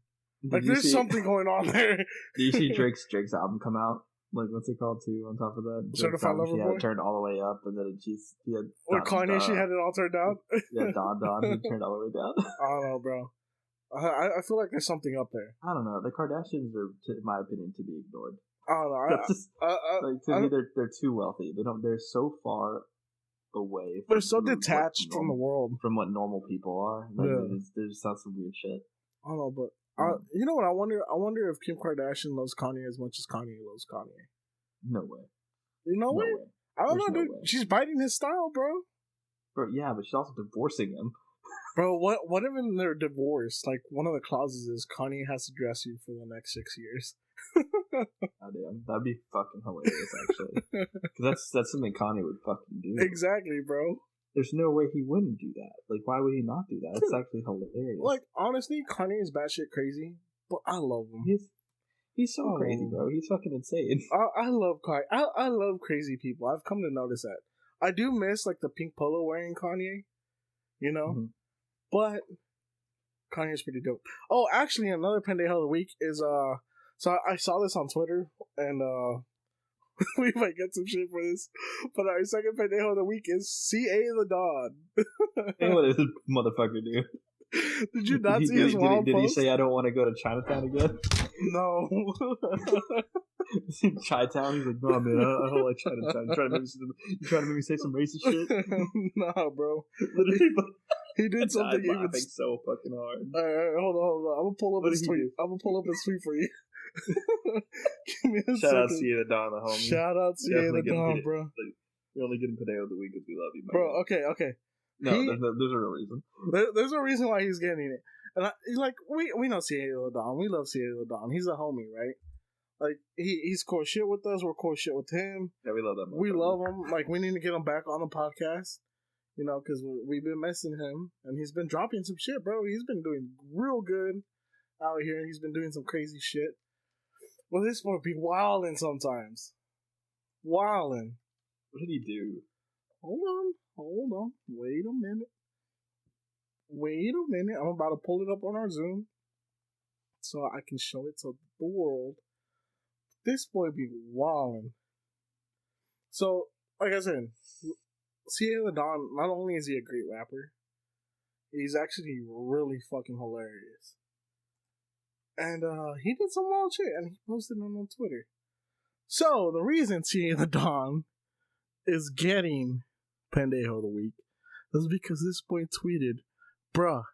Like there's something going on there. Did you see Drake's album come out? Like what's it called too? On top of that, Certified Lover Boy. She had it turned all the way up, and then he had. Or Kanye, she had it all turned down. Yeah, Don, he turned all the way down. I don't know, bro. I feel like there's something up there. I don't know. The Kardashians are, in my opinion, to be ignored. I don't know. To me, they're too wealthy. They're so far away. They're so detached from the world, from what normal people are. Like, they just sound some weird shit. I don't know, but you know what? I wonder if Kim Kardashian loves Kanye as much as Kanye loves Kanye. No way. You know what? I don't know, dude. She's biting his style, bro. Bro, yeah, but she's also divorcing him. Bro, what if in their divorce, like one of the clauses is Kanye has to dress you for the next 6 years? Oh, damn. That'd be fucking hilarious, actually. Because that's something Kanye would fucking do. Exactly, bro. There's no way he wouldn't do that. Like, why would he not do that? It's actually hilarious. Like, honestly, Kanye is batshit crazy, but I love him. He's so crazy, bro. He's fucking insane. I love Kanye. I love crazy people. I've come to notice that. I do miss, like, the pink polo wearing Kanye, you know? Mm-hmm. But Kanye's pretty dope. Oh, actually, another Pendejo of the Week is, so I saw this on Twitter, and, we might get some shit for this, but our second Pendejo of the Week is C.A. the Don. Hey, what is this motherfucker do? Did you not see his wild Did he post? say I don't want to go to Chinatown again? No. Chinatown? He's like, no, man, I don't like Chinatown. You trying to make me say some racist shit? Nah, bro. He did something even... I'm laughing so fucking hard. Alright, hold on. I'm gonna pull up his tweet. I'm gonna pull up his tweet for you. Give me a Shout second. out C.A. the Don, the homie. Shout out C.A. the Don, bro. You're only getting Pendejo of the Week because we love you, man. Bro, okay. No, there's a real reason. There's a reason why he's getting it. And we know C.A. the Don. We love C.A. the Don. He's a homie, right? Like, he's cool shit with us. We're cool shit with him. Yeah, we love that. We love him. Like, we need to get him back on the podcast. You know, because we've been missing him. And he's been dropping some shit, bro. He's been doing real good out here. He's been doing some crazy shit. Well, this boy be wildin' sometimes. Wildin'. What did he do? Hold on. Wait a minute. I'm about to pull it up on our Zoom so I can show it to the world. This boy be wildin'. So, like I said, C.A. the Don, not only is he a great rapper, he's actually really fucking hilarious. And he did some wild shit, and he posted it on Twitter. So, the reason C.A. the Don is getting Pendejo of the Week is because this boy tweeted, bruh,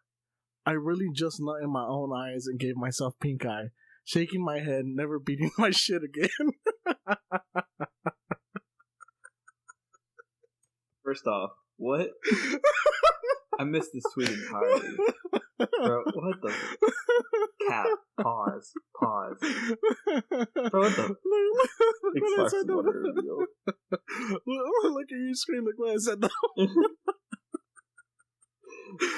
I really just nut in my own eyes and gave myself pink eye, shaking my head, never beating my shit again. First off, what? I missed this tweet entirely. Bro, what the... Cap. Pause. Bro, what the? Look what I said. Look at your screen. Look what I said.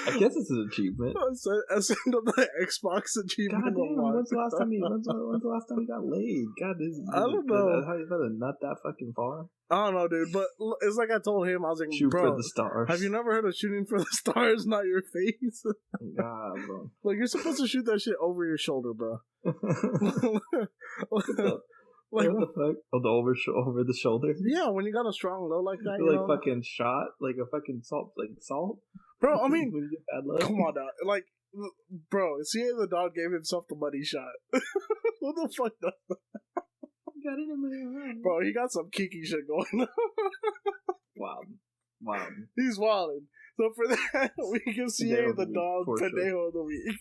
I guess it's an achievement. I sent him the Xbox achievement. God damn, when's the last time he got laid? God, I don't know. How you better nut that fucking far? I don't know, dude, but it's like I told him, I was like, shoot bro, for the stars. Have you never heard of shooting for the stars, not your face? God, bro. Like, you're supposed to shoot that shit over your shoulder, bro. What the fuck? Oh, over the shoulder? Yeah, when you got a strong low like that, you like fucking shot? Like a fucking salt? Bro, I mean, when you get bad luck? Come on now. Like, bro, CA the dog gave himself the money shot. What the fuck does that? Got it in my eye. Bro, he got some kinky shit going on. Wow. He's wilding. So for that, we give CA the dog Pendejo of the week.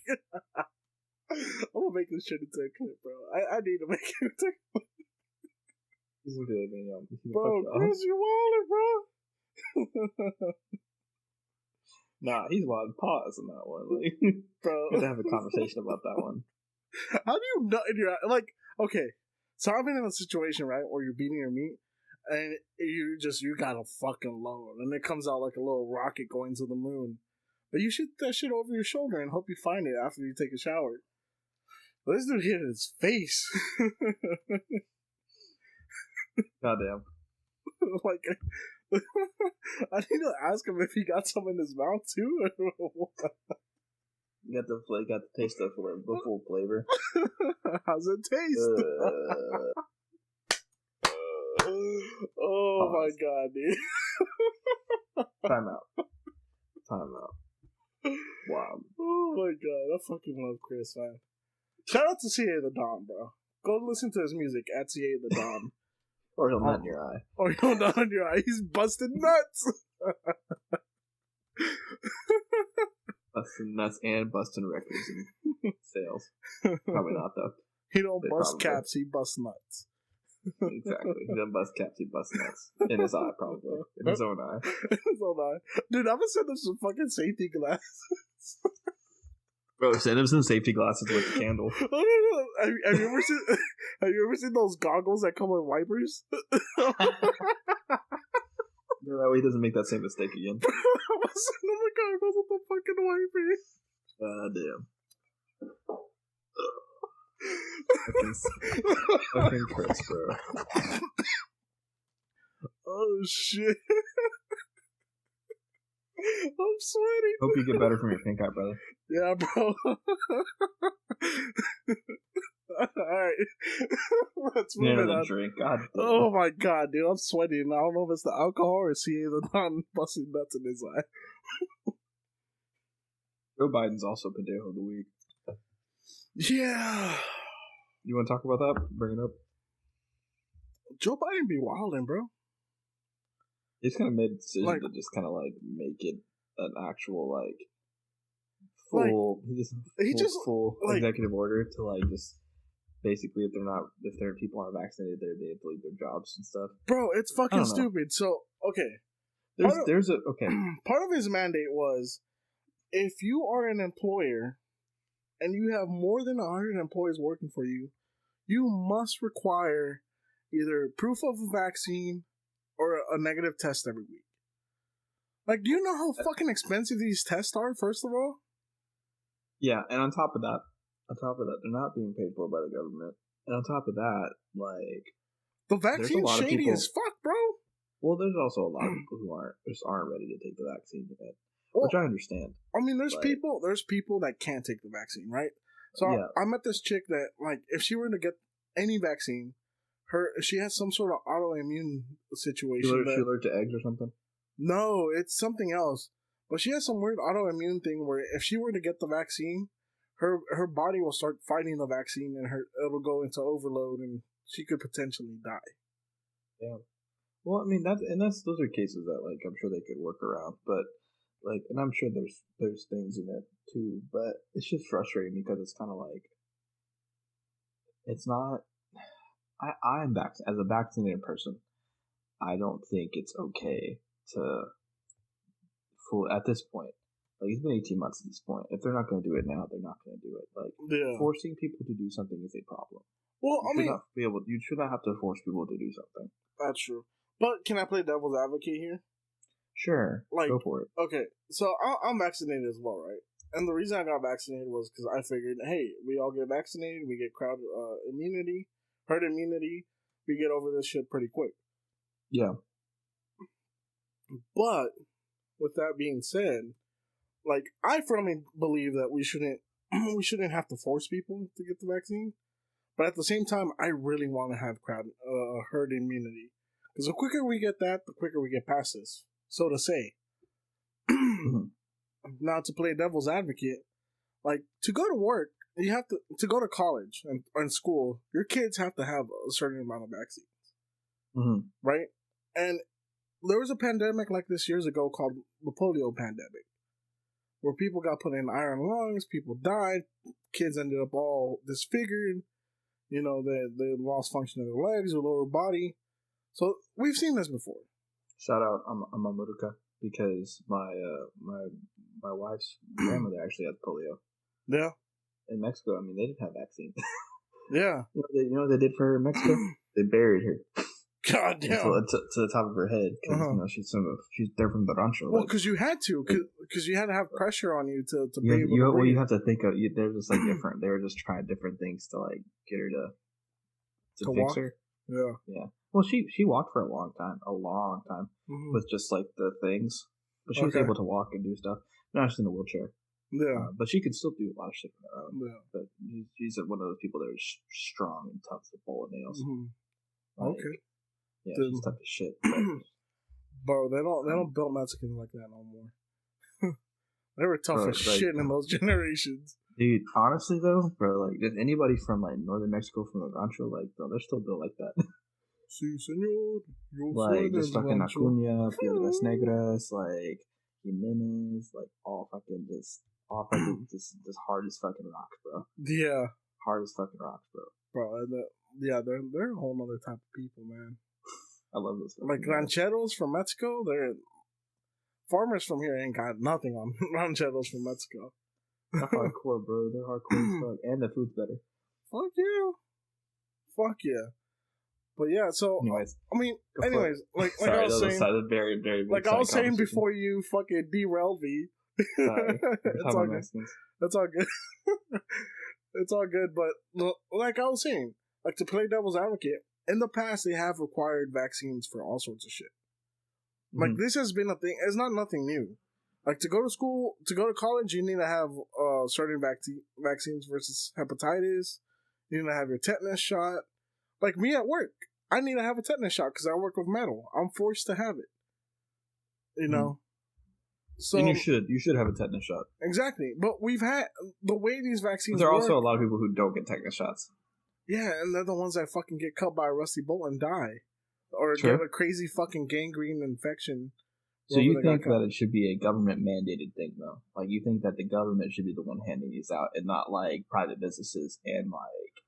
I'm gonna make this shit into a clip, bro. I need to make it into a clip. He's good, man. Bro, Chris, you wilding, bro. Nah, he's wild. Pause on that one. Like, bro. We gotta have a conversation about that one. How do you nut in your eye? Like, okay. So I've been in a situation, right, where you're beating your meat, and you got a fucking load, and it comes out like a little rocket going to the moon. But you shoot that shit over your shoulder and hope you find it after you take a shower. But this dude hit his face. Goddamn. Like, I need to ask him if he got some in his mouth too. Or what? You got the taste of the full flavor. How's it taste? Oh my god, dude. Time out. Wow. Oh my god, I fucking love Chris, man. Shout out to CA the Don, bro. Go listen to his music at CA the Don. Or he'll nut in your eye. Or he'll nut in your eye. He's busting nuts. Busting nuts and busting records and sales. Probably not, though. He don't bust caps, he busts nuts. Exactly. He doesn't bust caps, he busts nuts. In his eye, probably. In his own eye. In his own eye. Dude, I'm gonna send him some fucking safety glasses. Bro, send him some safety glasses with the candle. Have you ever seen those goggles that come with wipers? That way he doesn't make that same mistake again. I'm gonna send him the goggles with the fucking wipers. Damn. Fucking Chris, bro. Oh shit. I'm sweating. Hope you get better from your pink eye, brother. Yeah, bro. Alright. Let's move it on. Drink. God damn. Oh my god, dude. I'm sweating. I don't know if it's the alcohol or CA the non busting nuts in his eye. Joe Biden's also Pendejo of the week. Yeah. You want to talk about that? Bring it up. Joe Biden be wildin', bro. He's kind of made a decision to just kind of like make it an actual like full executive order to like just basically if their people aren't vaccinated, they have to leave their jobs and stuff. Bro, it's fucking stupid. So okay, part of his mandate was if you are an employer and you have more than 100 employees working for you, you must require either proof of a vaccine or a negative test every week. Like, do you know how fucking expensive these tests are, first of all? Yeah, and on top of that, they're not being paid for by the government. And on top of that, like... The vaccine's shady as fuck, bro! Well, there's also a lot of people who aren't ready to take the vaccine yet. Which I understand. I mean, there's people that can't take the vaccine, right? So yeah. I met this chick that, like, if she were to get any vaccine, she has some sort of autoimmune situation. She allergic to eggs or something? No, it's something else. But she has some weird autoimmune thing where if she were to get the vaccine, her body will start fighting the vaccine and it'll go into overload and she could potentially die. Yeah. Well, I mean, those are cases that, like, I'm sure they could work around, but, like, and I'm sure there's things in it too, but it's just frustrating because it's kind of like, it's not, I'm vaccinated, as a vaccinated person, I don't think it's okay to, at this point, Like, it's been 18 months at this point. If they're not going to do it now, they're not going to do it. Like, forcing people to do something is a problem. Well, you should not have to force people to do something. That's true. But can I play devil's advocate here? Sure. Like, go for it. Okay, so I'm vaccinated as well, right? And the reason I got vaccinated was because I figured, hey, we all get vaccinated, we get herd immunity, we get over this shit pretty quick. Yeah. But with that being said, like, I firmly believe that we shouldn't have to force people to get the vaccine. But at the same time, I really want to have herd immunity. Because the quicker we get that, the quicker we get past this. So to say. Now, to play devil's advocate, like, to go to work, you have to go to college and school, your kids have to have a certain amount of vaccines. Mm-hmm. Right? And there was a pandemic like this years ago called the polio pandemic, where people got put in iron lungs, people died, kids ended up all disfigured, you know, they lost function of their legs or lower body. So we've seen this before. Shout out Amamuruka, because my wife's grandmother actually had polio. Yeah. In Mexico, I mean, they didn't have vaccines. Yeah. You know what they did for her in Mexico? They buried her. God damn. To the top of her head, because you know she's they're from the rancho. Well, because you had to, because you had to have pressure on you to be able to. Well, you have to think of they're just like different. They were just trying different things to like get her to fix walk? her. Yeah. Yeah. Well, she walked for a long time, with just like the things, but she was able to walk and do stuff. Now she's in a wheelchair. Yeah. But she could still do a lot of shit on her own. Yeah. But she's one of those people that are strong and tough with bullet nails. Mm-hmm. Okay. Yeah, she's tough as shit. Bro, they don't build Mexicans like that no more. They were tough as shit in those generations. Dude, honestly though, bro, like, if anybody from like northern Mexico, from the rancho, like, bro, they're still built like that. Sí, señor. Like, just fucking Acuña, Piedras Negras, like Jimenez, like all fucking just hard as fucking rocks, bro. Yeah, hard as fucking rocks, bro. Bro, they're a whole other type of people, man. I love this. Like rancheros from Mexico, they're farmers from here ain't got nothing on rancheros from Mexico. They're hardcore, bro. They're hardcore as fuck, and the food's better. Fuck yeah. But yeah, so anyways, like I was saying, very, very like I was saying before you fucking derailed me. It's all good. It's all good. It's all good. But like I was saying, like, to play devil's advocate, in the past they have required vaccines for all sorts of shit. Like, this has been a thing. It's not nothing new. Like, to go to school, to go to college, you need to have certain vaccines versus hepatitis. You need to have your tetanus shot. Like me at work, I need to have a tetanus shot because I work with metal. I'm forced to have it. You know? So, and you should have a tetanus shot. Exactly. But we've had, the way these vaccines there are work, also a lot of people who don't get tetanus shots. Yeah, and they're the ones that fucking get cut by a rusty bolt and die. Or get a crazy fucking gangrene infection. So you think that it should be a government mandated thing, though? Like, you think that the government should be the one handing these out and not, like, private businesses and, like,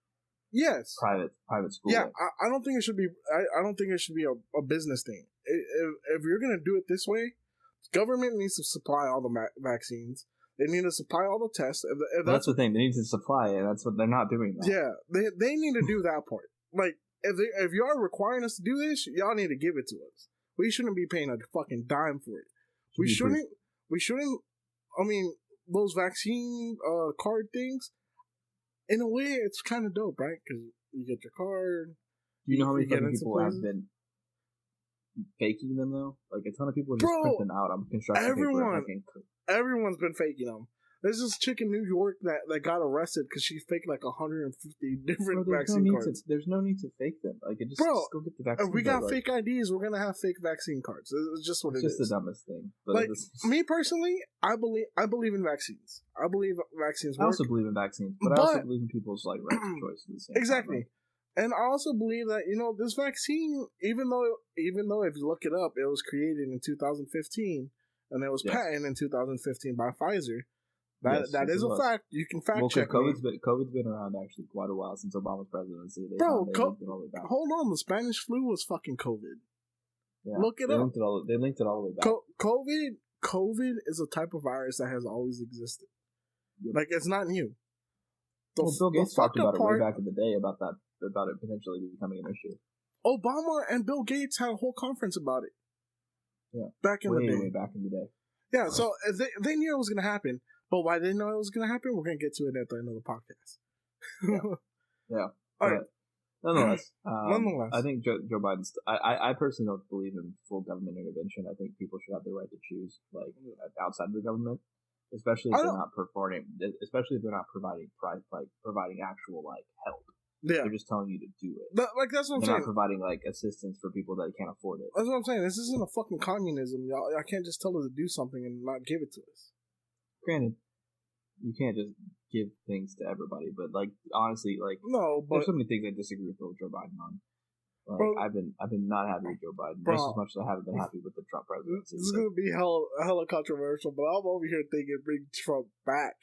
yes, private schools? Yeah, I don't think it should be. I don't think it should be a business thing. If you're gonna do it this way, government needs to supply all the vaccines. They need to supply all the tests. If that's the thing. They need to supply it. That's what they're not doing. Though. Yeah, they need to do that part. Like, if you are requiring us to do this, y'all need to give it to us. We shouldn't be paying a fucking dime for it. We shouldn't. I mean, those vaccine card things, in a way, it's kind of dope, right? Because you get your card. You know how many fucking people have been faking them, though? Like, a ton of people just print them out on construction paper. Everyone's been faking them. There's this chick in New York that got arrested because she faked like 150 different vaccine cards. There's no need to fake them. Like, just go get the vaccine. If we got fake IDs, we're gonna have fake vaccine cards. It's just what it is. It's just the dumbest thing. Like, me personally, I believe in vaccines. I believe vaccines work. I also believe in vaccines, but I also believe in people's like right of choice. At the same exactly. time, right? And I also believe that, you know, this vaccine, even though if you look it up, it was created in 2015 and it was patented in 2015 by Pfizer. That is a fact. You can fact check. COVID's been around actually quite a while since Obama's presidency. Bro, hold on. The Spanish flu was fucking COVID. Yeah, look it up. They linked it all the way back. COVID is a type of virus that has always existed. Yep. Like, it's not new. Bill Gates talked about it way back in the day about it potentially becoming an issue. Obama and Bill Gates had a whole conference about it. Yeah. Back in the day. Way back in the day. Yeah, so they knew it was going to happen. But why they didn't know it was going to happen, we're going to get to it at the end of the podcast. Yeah. All right. Nonetheless, I think Joe Biden's. I personally don't believe in full government intervention. I think people should have the right to choose, like outside of the government, especially if they're not providing actual like help. Yeah, they're just telling you to do it. That's what I'm saying. They're not providing like assistance for people that can't afford it. That's what I'm saying. This isn't a fucking communism, y'all. I can't just tell her to do something and not give it to us. Granted, you can't just give things to everybody, but like honestly, like there's so many things I disagree with Joe Biden on. Like bro, I've been not happy with Joe Biden just as much as I haven't been happy with the Trump presidency. This is gonna be hella controversial, but I'm over here thinking bring Trump back.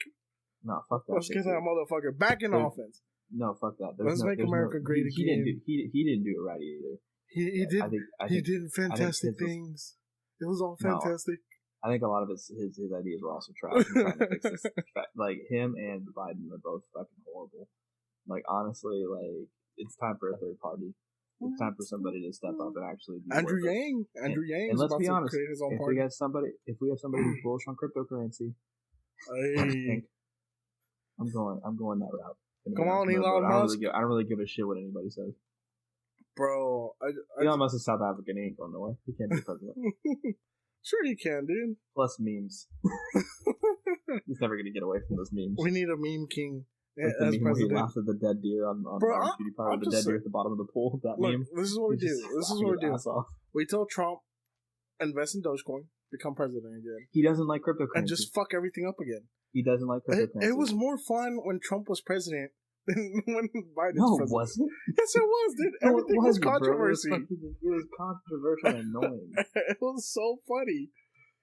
No, fuck that. Let's get that motherfucker back in offense. No, fuck that. Let's make America great again. He didn't do it right either. He did. He did fantastic things. It was all fantastic. I think a lot of his ideas were also trash. Trying to fix this. Like him and Biden are both fucking horrible. Like honestly, like it's time for a third party. It's time for somebody to step up and actually be Andrew Yang. And let's be honest. If we have somebody who's bullish on cryptocurrency, I think I'm going that route. Come on, Elon Musk. I don't really give a shit what anybody says. Bro, Elon Musk is South African. He ain't going nowhere. He can't be president. Sure he can, dude. Plus memes. He's never going to get away from those memes. We need a meme king like the meme where he laughed at the dead deer on PewDiePie, the dead deer at the bottom of the pool. That meme. This is what we do. We tell Trump, invest in Dogecoin, become president again. He doesn't like cryptocurrency. And just fuck everything up again. He doesn't like cryptocurrency. It was more fun when Trump was president than when Biden was president. No, it wasn't. Yes, it was, dude. Everything was controversy. It was controversial and annoying. It was so funny.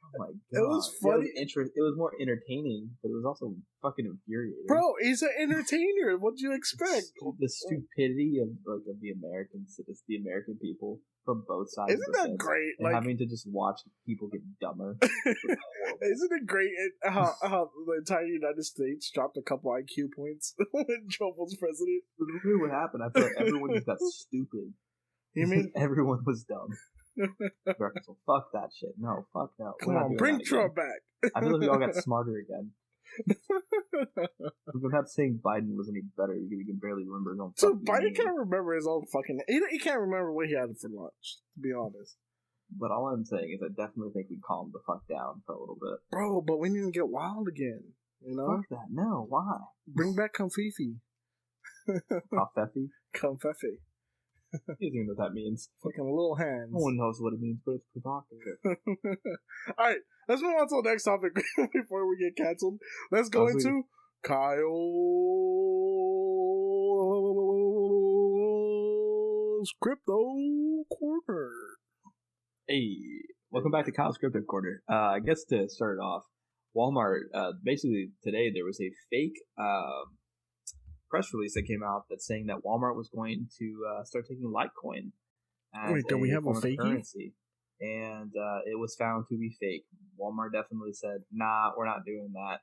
Oh my god. It was funny. It was more entertaining, but it was also fucking infuriating. Bro, he's an entertainer. What do you expect? The stupidity of the Americans, the American people from both sides. Isn't that great? And having to just watch people get dumber. Isn't it great how the entire United States dropped a couple IQ points when Trump was president? Literally what happened. I feel like everyone just got stupid. You mean everyone was dumb? So fuck that shit. No, fuck no. Come on, bring Trump back. I feel like we all got smarter again. We've had saying Biden was any better. You can barely remember his own. So Biden can't remember his own fucking. He can't remember what he had for lunch. To be honest. But all I'm saying is, I definitely think we calmed the fuck down for a little bit, bro. But we need to get wild again. You know? Fuck that. No, why? Bring back Confifi. Confetti. Confetti. He doesn't even know what that means. Fucking little hands. No one knows what it means, but it's provocative. Alright, let's move on to the next topic before we get canceled. Let's go into Kyle's Crypto Corner. Hey, welcome back to Kyle's Crypto Corner. I guess to start it off, Walmart, basically today there was a fake press release that came out that's saying that Walmart was going to start taking Litecoin as Wait, do we have a fake currency, and it was found to be fake. Walmart definitely said, "Nah, we're not doing that."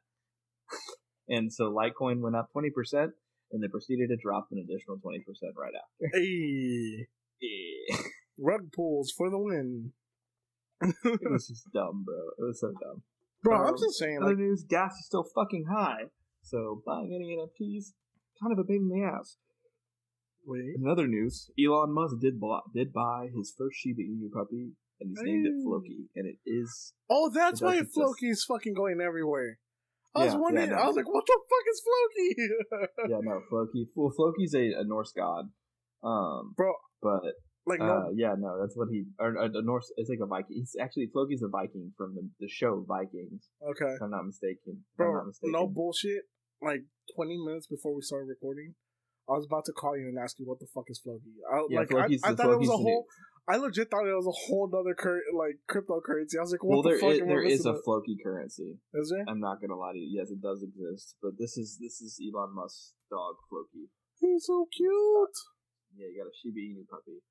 And so Litecoin went up 20%, and they proceeded to drop an additional 20% right after. Hey, rug pulls for the win. It was just dumb, bro. It was so dumb, bro. I'm just saying. Other news: gas is still fucking high, so buying any NFTs. Kind of a pain in the ass. Wait. In other news, Elon Musk did buy his first Shiba Inu puppy, and he's named it Floki, and it is. Oh, that's why Floki's fucking going everywhere. I was wondering. I was like, "What the fuck is Floki?" Yeah, no, Floki. Well, Floki's a Norse god. Bro. But like, that's what he or a Norse. It's like a Viking. He's actually Floki's a Viking from the show Vikings. Okay, if I'm not mistaken. Bro, no bullshit. Like 20 minutes before we started recording, I was about to call you and ask you what the fuck is Floki. I thought it was a whole. I legit thought it was a whole other cryptocurrency. I was like, what the fuck? There is a Floki currency. Is there? I'm not gonna lie to you. Yes, it does exist. But this is Elon Musk's dog, Floki. He's so cute. Yeah, you got a Shiba Inu puppy.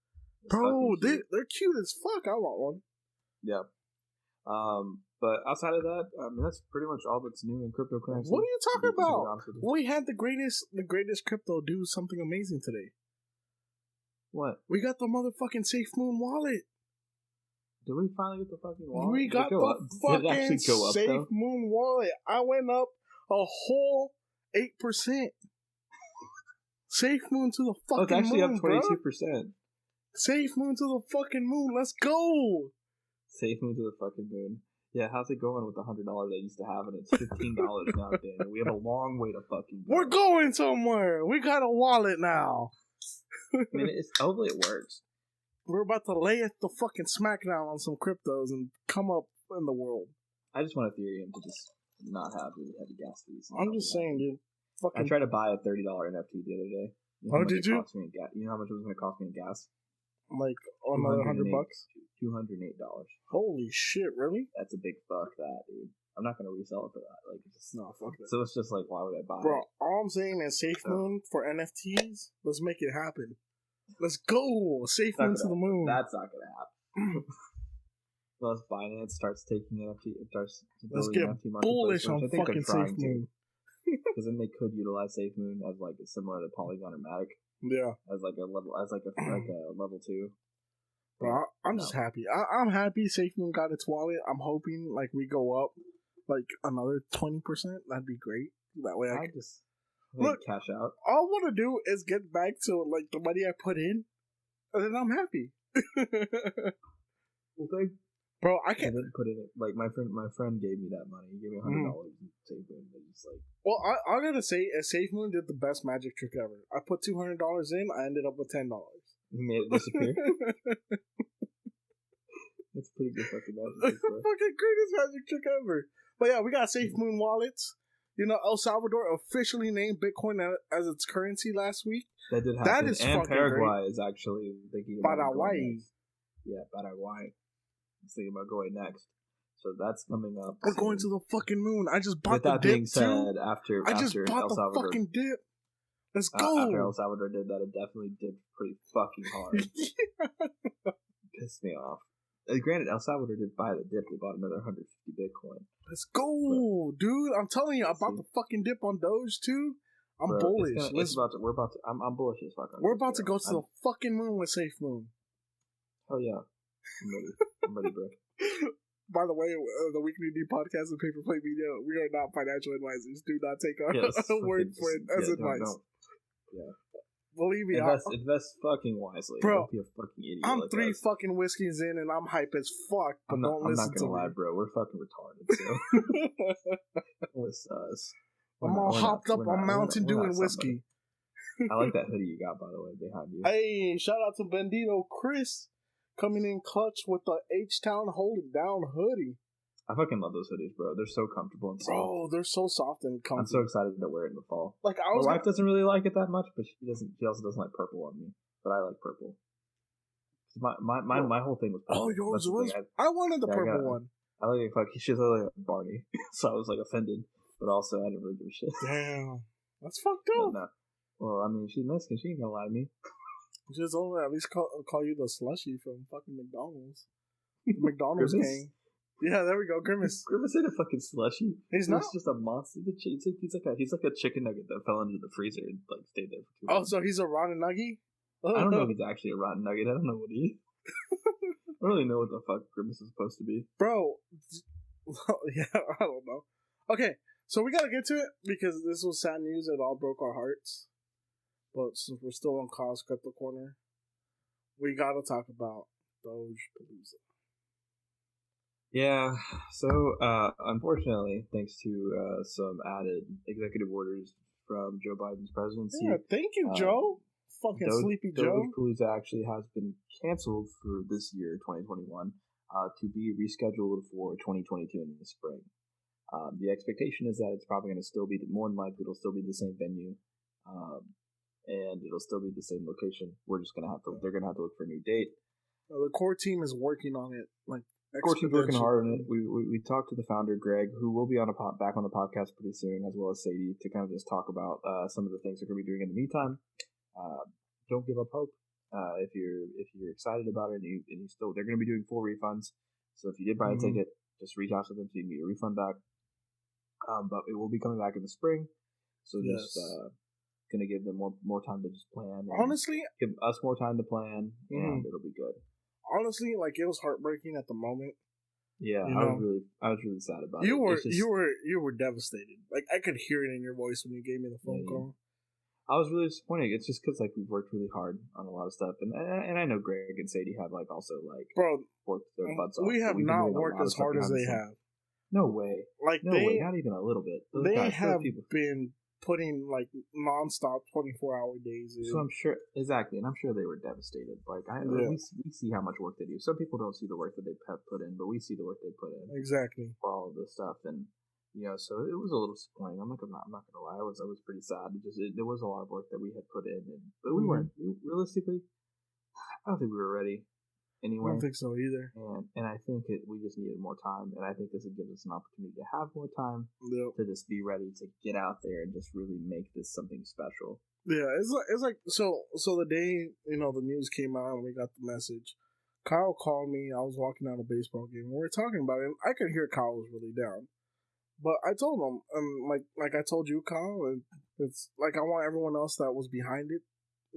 Bro, they're cute as fuck. I want one. Yeah. But outside of that, I mean, that's pretty much all that's new in cryptocurrency. What are you talking about? We had the greatest crypto do something amazing today. What? We got the motherfucking SafeMoon wallet. Did we finally get the fucking wallet? We got the fucking SafeMoon wallet. I went up a whole 8%. SafeMoon to the fucking moon, it's actually moon, up 22%. SafeMoon to the fucking moon. Let's go. SafeMoon to the fucking moon. Yeah, how's it going with the $100 I used to have, and it's $15 now, Dan? We have a long way to fucking go. We're going somewhere. We got a wallet now. I mean, hopefully it works. We're about to lay the fucking smackdown on some cryptos and come up in the world. I just want Ethereum to just not have really heavy gas fees. I'm just saying, dude. Fucking... I tried to buy a $30 NFT the other day. Did you? You know how much it was going to cost me in gas? Like another $100? $208. Holy shit! Really? That's a big fuck that, dude. I'm not gonna resell it for that. Like, it's just no, fuck it. So it's just like, why would I buy Bro, it? all I'm saying is SafeMoon for NFTs. Let's make it happen. Let's go! SafeMoon to the moon. That's not gonna happen. Unless Binance starts taking NFT, let's get NFT bullish on fucking SafeMoon. Because then they could utilize SafeMoon as like similar to Polygon or Matic. Yeah. As like a level, a level 2. Bro, I'm just happy. I'm happy SafeMoon got its wallet. I'm hoping like we go up like another 20%. That'd be great. That way I can just look, cash out. All I want to do is get back to like the money I put in, and then I'm happy. Well, bro, I can't put in it. Like my friend gave me that money. He gave me $100 in SafeMoon. Just like, well, I gotta say, SafeMoon did the best magic trick ever. I put $200 in. I ended up with $10. You made it disappear. That's pretty good fucking magic trick. Fucking greatest magic trick ever. But yeah, we got SafeMoon wallets. You know, El Salvador officially named Bitcoin as its currency last week. That did happen. That is and fucking Paraguay great. Is actually thinking about Paraguay. Yeah, Paraguay. Is thinking about going next. So that's coming up. We're going to the fucking moon. I just bought the dip being said, too. I just bought El Salvador, the fucking dip. Let's go. After El Salvador did that, it definitely dipped pretty fucking hard. Pissed me off. Granted, El Salvador did buy the dip. They bought another 150 Bitcoin. Let's go, dude. I'm telling you, I bought the fucking dip on Doge too. I'm bullish. I'm bullish as fuck. We're about to go to the fucking moon with SafeMoon. Oh yeah, I'm ready. I'm ready, bro. By the way, the Weekly D podcast and Paper Play Media, we are not financial advisors. Do not take our word for it as advice. Don't. Yeah. Believe me, invest fucking wisely. Bro, don't be a fucking idiot. I'm like 3 fucking whiskeys in and I'm hype as fuck. But I'm not gonna lie, bro. We're fucking retarded. So. What's us? I'm all hopped up on Mountain Dew and whiskey. I like that hoodie you got, by the way, behind you. Hey, shout out to Bandito Chris coming in clutch with the H-Town Hold It Down hoodie. I fucking love those hoodies, bro. They're so comfortable and soft. Bro, they're so soft and comfortable. I'm so excited to wear it in the fall. Like my wife doesn't really like it that much, but she also doesn't like purple on me. But I like purple. My whole thing was purple. Oh, yours was? I wanted the purple one. I like it. She's like Barney, so I was like offended, but also I didn't really give a shit. Damn, that's fucked up. No. Well, I mean, she's Mexican. She ain't gonna lie to me. Just only at least call you the slushy from fucking McDonald's. The McDonald's king. Yeah, there we go, Grimace. Grimace ain't a fucking slushy. He's not. He's just a monster. He's like a chicken nugget that fell into the freezer and like stayed there for 2 months. Oh, so he's a rotten nugget? I don't know if he's actually a rotten nugget. I don't know what he is. I don't really know what the fuck Grimace is supposed to be. Bro, yeah, I don't know. Okay, so we gotta get to it because this was sad news. It all broke our hearts. But since we're still on Kyle's Crypto Corner, we gotta talk about Dogepalooza. Yeah, so unfortunately, thanks to some added executive orders from Joe Biden's presidency. Yeah, thank you, Joe. Fucking sleepy Joe. Dogepalooza actually has been canceled for this year, 2021, to be rescheduled for 2022 in the spring. The expectation is that it's probably going to still be, more than likely, it'll still be the same venue, and it'll still be the same location. We're just gonna have to, they're gonna have to look for a new date. The core team is working on it, like. Of course, we're working hard on it. We talked to the founder, Greg, who will be on back on the podcast pretty soon, as well as Sadie, to kind of just talk about some of the things they're going to be doing in the meantime. Don't give up hope. If you're excited about it, and you still, they're going to be doing full refunds. So if you did buy a ticket, just reach out to them so you can get your refund back. But it will be coming back in the spring, so just gonna give them more time to just plan. Honestly, give us more time to plan, and it'll be good. Honestly, like, it was heartbreaking at the moment. Yeah, I was really sad about it. You were devastated. Like, I could hear it in your voice when you gave me the phone call. I was really disappointed. It's just because, like, we've worked really hard on a lot of stuff, and I know Greg and Sadie have, like, also, like, worked their butts off. We have not worked as hard as they have. No way. Like, no way. Not even a little bit. They have been putting, like, nonstop 24-hour days in. So I'm sure, exactly, and I'm sure they we see how much work they do. Some people don't see the work that they have put in, but we see the work they put in. Exactly. For all of this stuff, and, so it was a little disappointing. I'm not gonna lie. I was pretty sad. There was a lot of work that we had put in, but we weren't. Realistically, I don't think we were ready. Anyway, I don't think so either. And I think we just needed more time, and I think this would give us an opportunity to have more time to just be ready to get out there and just really make this something special. Yeah, it's like so the day the news came out and we got the message, Kyle called me. I was walking out of a baseball game and we were talking about it, and I could hear Kyle was really down. But I told him, like I told you, Kyle, it's like I want everyone else that was behind it,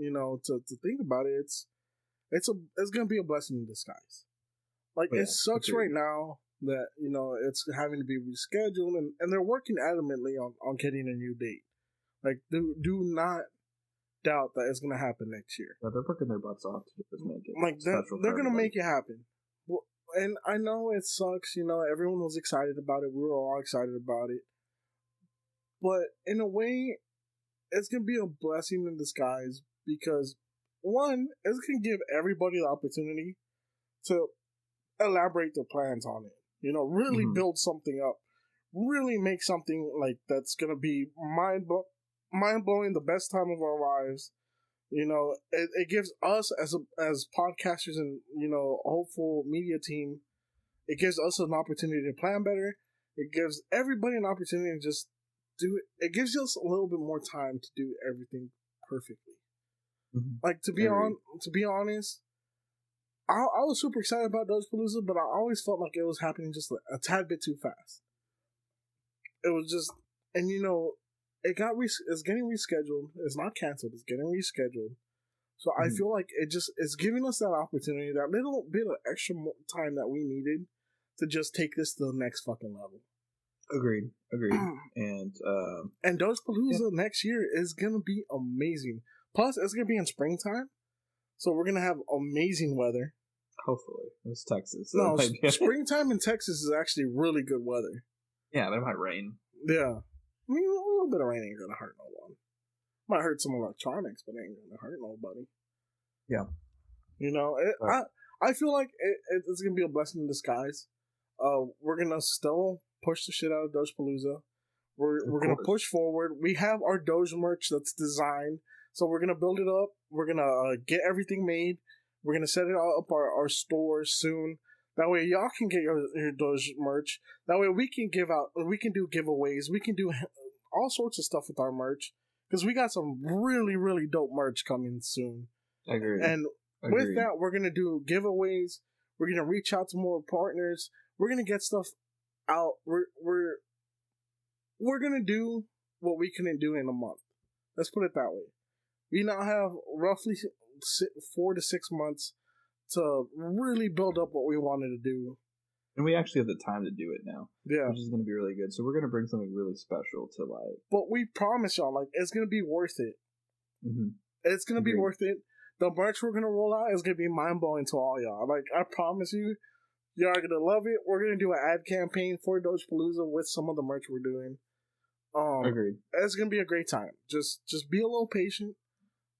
to think about it. It's gonna be a blessing in disguise. Like, it sucks right now that it's having to be rescheduled, and they're working adamantly on getting a new date. Like, do not doubt that it's gonna happen next year. Yeah, they're working their butts off to just make it. Like, they're gonna make it happen. Well, and I know it sucks. Everyone was excited about it. We were all excited about it. But in a way, it's gonna be a blessing in disguise because, one, it's going to give everybody the opportunity to elaborate their plans on it. Really build something up. Really make something, like, that's going to be mind-blowing, the best time of our lives. It gives us as podcasters and, hopeful media team, it gives us an opportunity to plan better. It gives everybody an opportunity to just do it. It gives us a little bit more time to do everything perfectly. Like, to be honest, I was super excited about Dogepalooza, but I always felt like it was happening just a tad bit too fast. It was just, and it's getting rescheduled. It's not canceled. It's getting rescheduled. So I feel like it's giving us that opportunity, that little bit of extra time that we needed to just take this to the next fucking level. Agreed. And Dogepalooza next year is gonna be amazing. Plus, it's going to be in springtime, so we're going to have amazing weather. Hopefully. It's Texas. No, springtime in Texas is actually really good weather. Yeah, but it might rain. Yeah. I mean, a little bit of rain ain't going to hurt no one. Might hurt some electronics, but it ain't going to hurt nobody. Yeah. I feel like it's going to be a blessing in disguise. We're going to still push the shit out of Dogepalooza. We're going to push forward. We have our Doge merch that's designed. So we're going to build it up. We're going to get everything made. We're going to set it all up our stores soon. That way y'all can get your Doge merch. That way we can do giveaways. We can do all sorts of stuff with our merch. Because we got some really, really dope merch coming soon. I agree. And with that, we're going to do giveaways. We're going to reach out to more partners. We're going to get stuff out. We're going to do what we couldn't do in a month. Let's put it that way. We now have roughly 4 to 6 months to really build up what we wanted to do. And we actually have the time to do it now. Yeah. Which is going to be really good. So we're going to bring something really special to life. But we promise y'all, like, it's going to be worth it. Mm-hmm. It's going to be worth it. The merch we're going to roll out is going to be mind-blowing to all y'all. Like, I promise you, y'all are going to love it. We're going to do an ad campaign for Dogepalooza with some of the merch we're doing. Agreed. It's going to be a great time. Just be a little patient.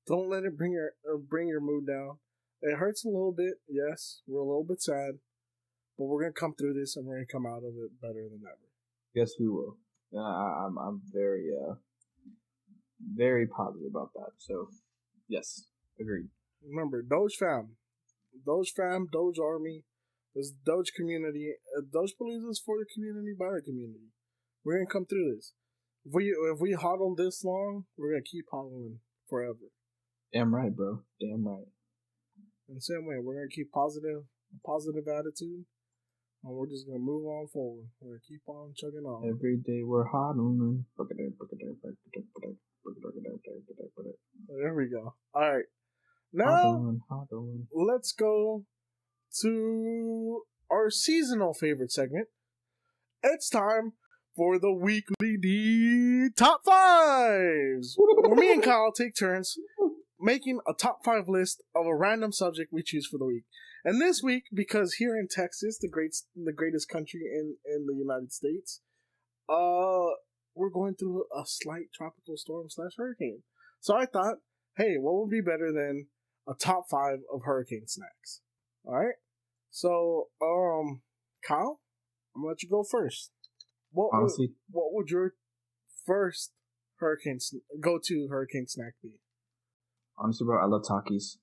Don't let it bring your mood down. It hurts a little bit, yes. We're a little bit sad, but we're gonna come through this and we're gonna come out of it better than ever. Yes, we will. I'm very very positive about that. So, yes, agreed. Remember, Doge fam, Doge Army, this Doge community. Dogepalooza is for the community, by the community. We're gonna come through this. If we hodl this long, we're gonna keep hodling forever. Damn right, bro. Damn right. In the same way, we're gonna keep a positive attitude. And we're just gonna move on forward. We're gonna keep on chugging on. Every day we're hodling. There we go. All right. Now, hodling. let's go to our seasonal favorite segment. It's time for the weekly D Top 5s, where me and Kyle take turns making a top 5 list of a random subject we choose for the week. And this week, because here in Texas, the greatest country in the United States, we're going through a slight tropical storm / hurricane. So I thought, hey, what would be better than a top 5 of hurricane snacks? All right. So, Kyle, I'm gonna let you go first. What would your first go-to hurricane snack be? Honestly, bro, I love Takis.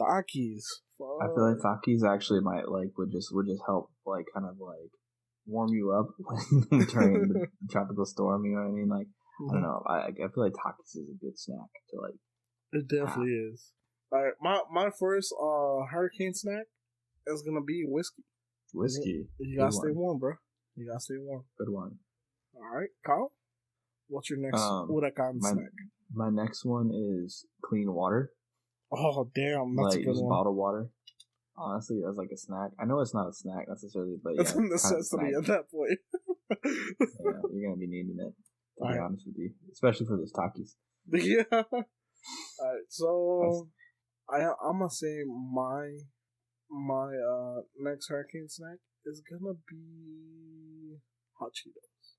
Takis. I feel like Takis actually would just help kind of warm you up during the tropical storm. You know what I mean? Like, I don't know. I feel like Takis is a good snack to like. It definitely is. All right, my first hurricane snack is gonna be whiskey. Whiskey. You gotta stay warm, bro. You gotta stay warm. Good one. All right, Kyle. What's your next hurricane snack? My next one is clean water. Oh damn, that's a good one. Bottled water. Honestly, as like a snack. I know it's not a snack necessarily, but it's a necessity at that point. Yeah, you're gonna be needing it. To be honest with you, especially for those Takis. Yeah. All right, so I'm gonna say my next hurricane snack is gonna be hot Cheetos.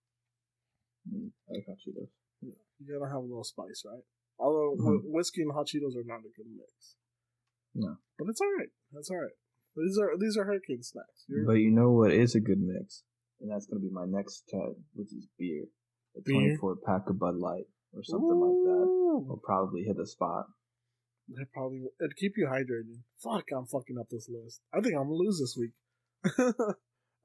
I like hot Cheetos. Yeah, you gotta have a little spice, right? Although whiskey and hot Cheetos are not a good mix. No, but it's all right. That's all right. These are hurricane snacks. But you know what is a good mix, and that's gonna be my next tag, which is beer. A 24 pack of Bud Light or something like that will probably hit the spot. It'd keep you hydrated. Fuck, I'm fucking up this list. I think I'm gonna lose this week.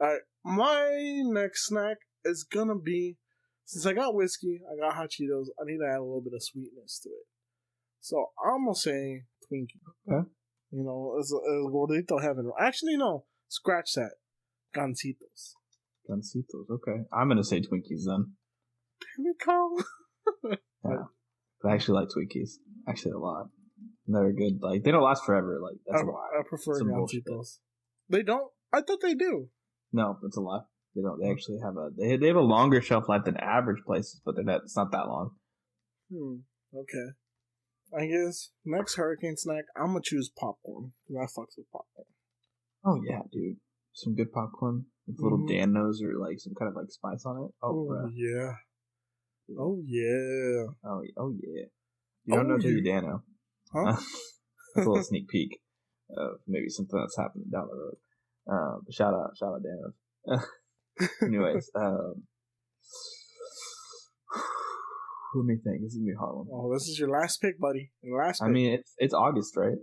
Alright, my next snack is gonna be, since I got whiskey, I got hot Cheetos, I need to add a little bit of sweetness to it. So I'm gonna say Twinkie. Okay. You know, it's gordito heaven. Actually, no. Scratch that. Gancitos. Gancitos, okay. I'm gonna say Twinkies then. Damn it, Carl. Yeah. I actually like Twinkies. Actually a lot. They're good. Like, they don't last forever. Like, that's a lie. I prefer Gancitos. They don't? I thought they do. No, it's a lie. They don't. They actually have they have a longer shelf life than average places, but it's not that long. Okay. I guess next hurricane snack, I'm gonna choose popcorn because I fucks with popcorn. Oh yeah, dude, some good popcorn with a little Dan-Nos or like some kind of like spice on it. Oh yeah. Oh yeah. Oh yeah. You don't know till you Dan-No. Huh? That's a little sneak peek of maybe something that's happening down the road. But shout out Dan-Nos. Anyways, let me think. This is gonna be a hard one. Oh, this is your last pick, buddy. Your last pick. I mean, it's August, right?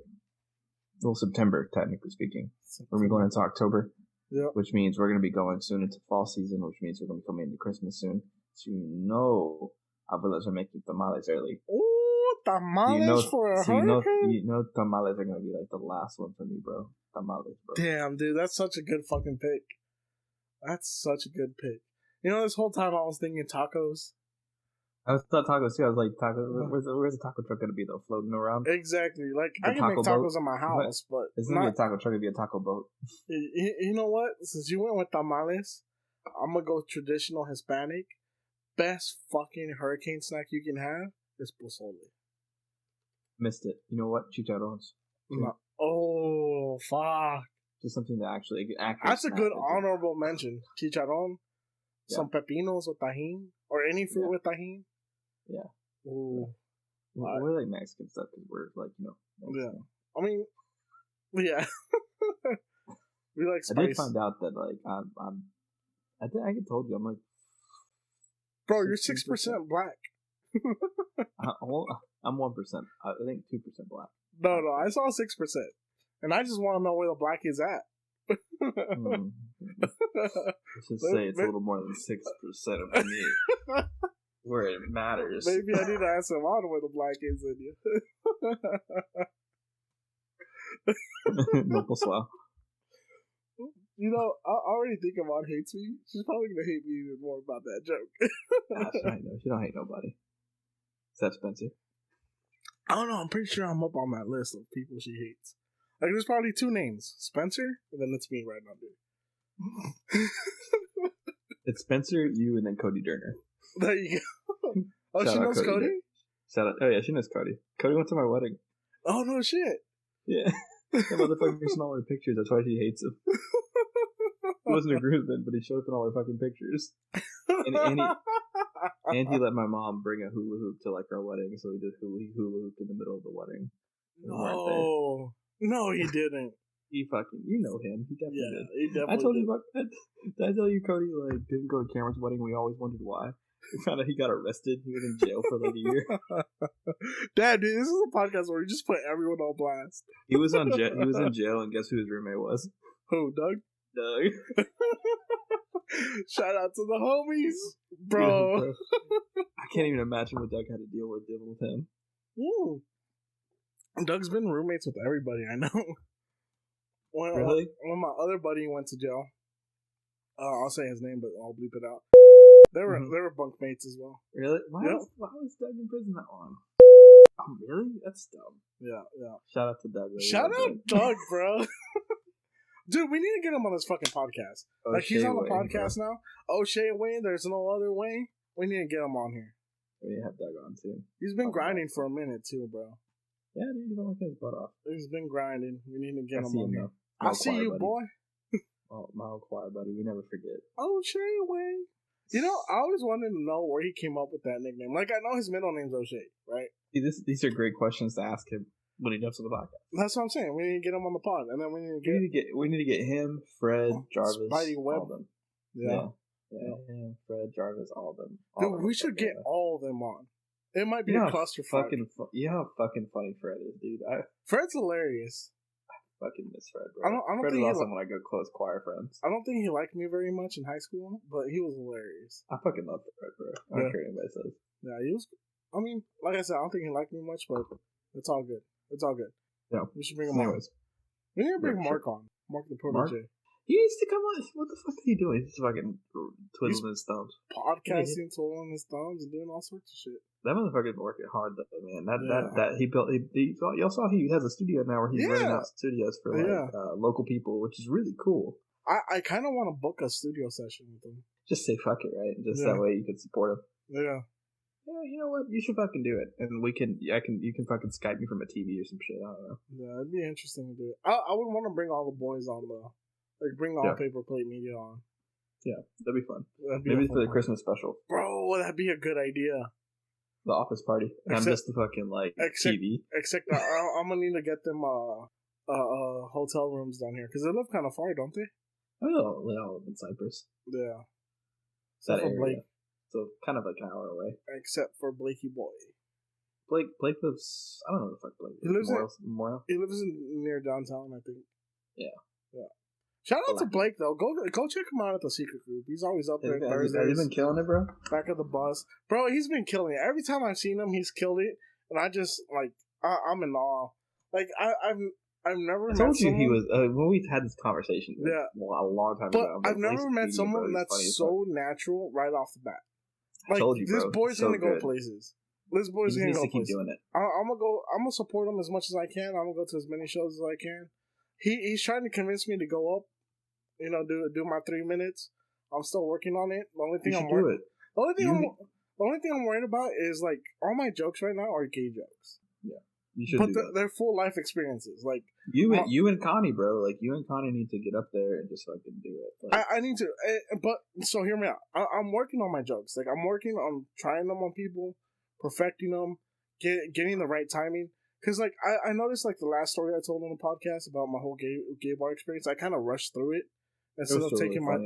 Well, September, technically speaking. We're going into October. Yeah. Which means we're going to be going soon into fall season, which means we're going to be coming into Christmas soon. So abuelas are making tamales early. Ooh, tamales for a hurricane? You know tamales are going to be like the last one for me, bro. Tamales, bro. Damn, dude, that's such a good fucking pick. That's such a good pick. You know, this whole time I was thinking tacos. I thought tacos too. I was like, tacos. Where's the taco truck gonna be though? Floating around? Exactly. Like I can make tacos in my house, but it's not a taco truck. It'd be a taco boat. You know what? Since you went with tamales, I'm gonna go traditional Hispanic. Best fucking hurricane snack you can have is pozole. Missed it. You know what? Chicharrones. No. Oh fuck! Just something that actually. That's a good honorable mention. Chicharron, some pepinos with tajin, or any fruit with tajin. Yeah. Ooh. We're like Mexican stuff because we're like, you know. Mexican. Yeah. I mean, yeah. We like spice. I did find out that like I think I told you I'm like. Bro, you're 6% black. I'm 1%. I think 2% black. No, I saw 6%, and I just want to know where the black is at. Let's just say it's a little more than 6% of me. Where it matters. Maybe I need to ask him out where the black is in you. No, swell. You know, I already think about hates me. She's probably gonna hate me even more about that joke. She don't hate nobody. Except Spencer. I don't know. I'm pretty sure I'm up on that list of people she hates. Like, there's probably 2 names: Spencer, and then it's me right under. It's Spencer, you, and then Cody Durner. There you go. Oh, she knows Cody? Shout out. Oh yeah, she knows Cody. Cody went to my wedding. Oh no shit. Yeah. That motherfucker seen all her pictures. That's why she hates him. He wasn't a groomsman, but he showed up in all her fucking pictures. And he let my mom bring a hula hoop to like our wedding, so we did hula hoop in the middle of the wedding. No, he didn't. He fucking, you know him. He definitely did. He definitely I told you about that. Did I tell you Cody like didn't go to Cameron's wedding? We always wondered why. We found out he got arrested. He was in jail for like a year. Dad, dude, this is a podcast where you just put everyone on blast. He was in jail, and guess who his roommate was? Who, Doug? Doug. Shout out to the homies, bro. Yeah, bro. I can't even imagine what Doug had to dealing with him. Doug's been roommates with everybody I know. Really? When my other buddy went to jail, I'll say his name, but I'll bleep it out. They were bunkmates as well. Really? Why was Doug in prison that long? Oh, really? That's dumb. Yeah. Shout out to Doug. Shout out Doug, bro. Dude, we need to get him on this fucking podcast. Like, he's on the podcast now. O'Shea Wayne, there's no other way. We need to get him on here. We need to have Doug on, too. He's been grinding for a minute, too, bro. Yeah, dude, he's been working his butt off. He's been grinding. We need to get him on here. I see you, buddy. boy. Oh, my old choir buddy. We never forget. O'Shea Wayne. You know, I always wanted to know where he came up with that nickname. Like, I know his middle name's O'Shea, right? See, these are great questions to ask him when he jumps on the podcast. That's what I'm saying. We need to get him on the pod, and then we need to get him, Fred, Jarvis, Spidey Webb. all of them. Yeah, him, Fred, Jarvis, all of them. Dude, we should get all of them on. It might be a clusterfuck. You know how fucking funny Fred is, dude. Fred's hilarious. Fucking miss Fred, bro. I don't Fred think is awesome when I go close choir friends. I don't think he liked me very much in high school, but he was hilarious. I fucking love Fred, bro. I don't care what anybody says. Yeah, he was. I mean, like I said, I don't think he liked me much, but it's all good. It's all good. Yeah, we should bring him on. We need to bring Mark on. Mark the protege. He needs to come on. What the fuck is he doing? He's fucking twiddling his thumbs. Podcasting, twiddling his thumbs, and doing all sorts of shit. That motherfucker's been working hard, though, man. That he built. Y'all saw he has a studio now where he's renting out studios for local people, which is really cool. I kind of want to book a studio session with him. Just say fuck it, right? Just that way you can support him. Yeah. Yeah, you know what? You should fucking do it, and you can fucking Skype me from a TV or some shit. I don't know. Yeah, it'd be interesting to do it. I would want to bring all the boys on though. Like, bring all Paper Plate Media on. Yeah, that'd be fun. Maybe for the Christmas special. Bro, that'd be a good idea. The office party. I'm just the fucking, TV. Except I'm going to need to get them hotel rooms down here. Because they live kind of far, don't they? Oh, they all live in Cyprus. Yeah. Except for Blake. So, kind of like an hour away. Except for Blakey boy. Blake lives... I don't know the fuck Blake lives. Memorial? He lives near downtown, I think. Yeah. Shout out to Blake though. Go check him out at the secret group. He's always up there Thursdays. Has he been killing it, bro? Back of the bus, bro. He's been killing it. Every time I've seen him, he's killed it, and I just I'm in awe. Like I've never. I told you he was when we had this conversation. Yeah, a long time ago. But I've never met someone that's so natural right off the bat. Like, I told you, bro. This boy's gonna go places. This boy's gonna go places. Keep doing it. I'm gonna support him as much as I can. I'm gonna go to as many shows as I can. He's trying to convince me to go up. You know, do my 3 minutes. I'm still working on it. The only thing I'm worried about is like all my jokes right now are gay jokes. Yeah, you should. But they're full life experiences. Like you and Connie, bro. Like you and Connie need to get up there and just fucking do it. Like, I need to. But so hear me out. I'm working on my jokes. Like I'm working on trying them on people, perfecting them, getting the right timing. Because, like, I noticed, like, the last story I told on the podcast about my whole gay bar experience, I kind of rushed through it instead of taking my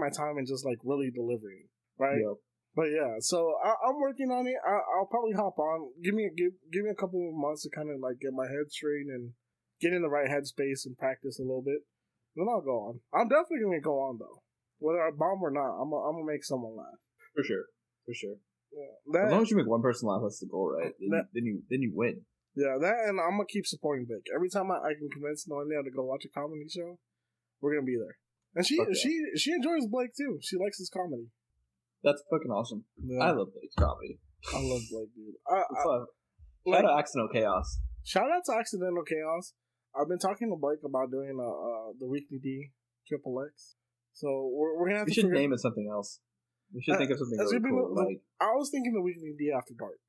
time and just, like, really delivering, right? Yep. But, yeah, so I'm working on it. I'll probably hop on. Give me a couple of months to kind of, like, get my head straight and get in the right headspace and practice a little bit. Then I'll go on. I'm definitely going to go on, though. Whether I bomb or not, I'm going to make someone laugh. For sure. Yeah, as long as you make one person laugh, that's the goal, right? Then you win. Yeah, that, and I'm gonna keep supporting Vic. Every time I can convince Noelia to go watch a comedy show, we're gonna be there. And she enjoys Blake too. She likes his comedy. That's fucking awesome. Yeah. I love Blake's comedy. I love Blake, dude. Shout out Accidental Chaos. Shout out to Accidental Chaos. I've been talking to Blake about doing the Weekly D Triple X. So we're gonna have to. We should name it something else. We should think of something really cool. I was thinking the Weekly D After Dark.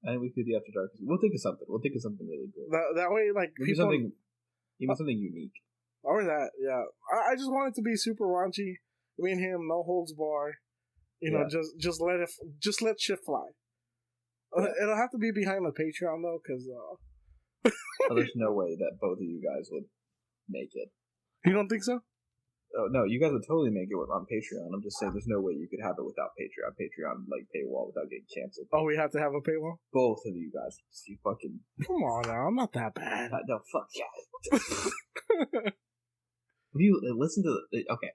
I think Weekly D After Dark. We'll think of something. We'll think of something really cool. That way, like maybe people, something unique. Or that, yeah. I just want it to be super raunchy. Me and him, no holds bar. You know, just let shit fly. Yeah. It'll have to be behind the Patreon though, because there's no way that both of you guys would make it. You don't think so? Oh no, you guys would totally make it on Patreon. I'm just saying, there's no way you could have it without Patreon. Patreon like paywall without getting canceled. Oh, we have to have a paywall. Both of you guys, you fucking come on now. I'm not that bad. No, fuck yeah. If you listen to okay,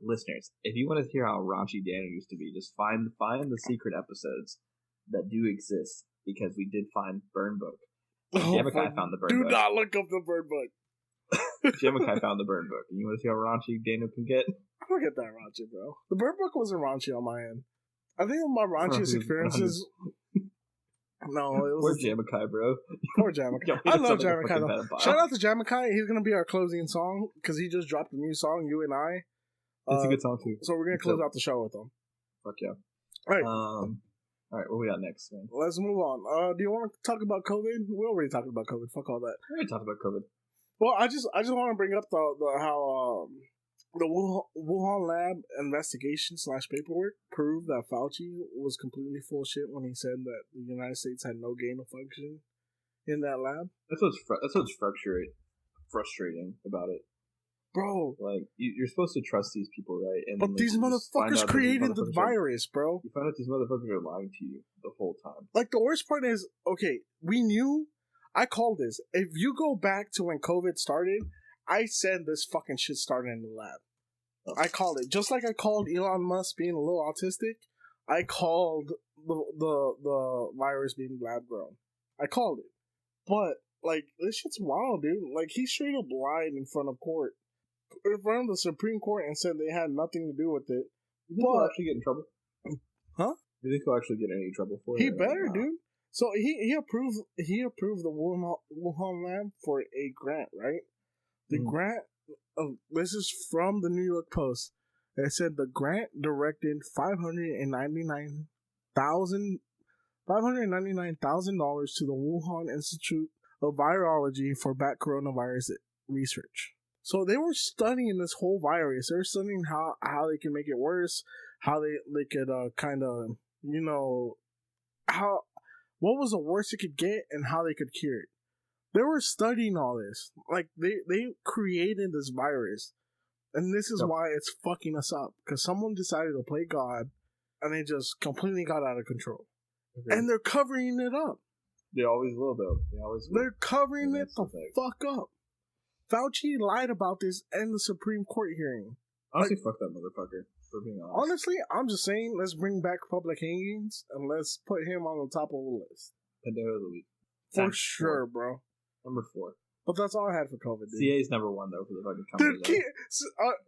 listeners, if you want to hear how raunchy Daniel used to be, just find the secret episodes that do exist, because we did find Burn Book. Jamakai found the Burn Book. Do not look up the Burn Book. Jamakai found the Burn Book. You want to see how raunchy Daniel can get? I don't get that raunchy, bro. The Burn Book wasn't raunchy on my end. I think my raunchiest experiences. No, it was. Poor Jamakai, bro. Poor Jamakai. I love Jamakai, though. Shout out to Jamakai. He's going to be our closing song, because he just dropped a new song, You and I. It's a good song, too. So we're going to close out the show with him. Fuck yeah. All right. All right, what we got next, man? Let's move on. Do you want to talk about COVID? We already talked about COVID. Fuck all that. We already talked about COVID. Well, I just want to bring up how the Wuhan lab investigation / paperwork proved that Fauci was completely full of shit when he said that the United States had no gain of function in that lab. That's what's frustrating about it, bro. Like you're supposed to trust these people, right? And but these motherfuckers created the virus, bro. You find out these motherfuckers are lying to you the whole time. Like the worst part is, okay, we knew. I called this. If you go back to when COVID started, I said this fucking shit started in the lab. I called it. Just like I called Elon Musk being a little autistic, I called the virus being lab grown. I called it. But, like, this shit's wild, dude. Like, he straight up lied in front of court. In front of the Supreme Court and said they had nothing to do with it. You think he'll actually get in trouble? Huh? You think he'll actually get in any trouble for it? He better, dude. So he approved the Wuhan lab for a grant, right? The grant, this is from the New York Post. It said the grant directed $599,000 to the Wuhan Institute of Virology for bat coronavirus research. So they were studying this whole virus. They were studying how they can make it worse, how they could kind of, you know, what was the worst it could get and how they could cure it. They were studying all this. Like, they created this virus. And this is why it's fucking us up. Because someone decided to play God, and they just completely got out of control. Okay. And they're covering it up. They always will, though. They're covering it the fuck up. Fauci lied about this in the Supreme Court hearing. Honestly, fuck that motherfucker. For being honest. Honestly, I'm just saying, let's bring back public hangings and let's put him on the top of the list. Pendejo of the week. For sure, bro. Number 4. But that's all I had for COVID, dude. CA's number 1, though, for the fucking company. Dude,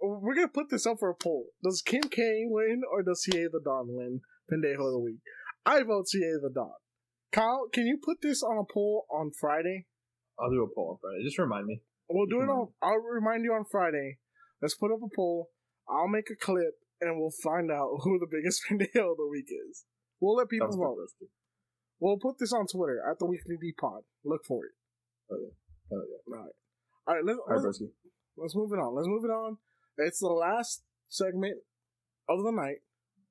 we're going to put this up for a poll. Does Kim K win or does CA the Don win Pendejo of the week? I vote CA the Don. Kyle, can you put this on a poll on Friday? I'll do a poll on Friday. Just remind me. We'll do it on... I'll remind you on Friday. Let's put up a poll. I'll make a clip. And we'll find out who the biggest Pendejo of the week is. We'll let people vote. We'll put this on Twitter at the Weekly D Pod. Look for it. Oh yeah. All right. Let's move it on. It's the last segment of the night.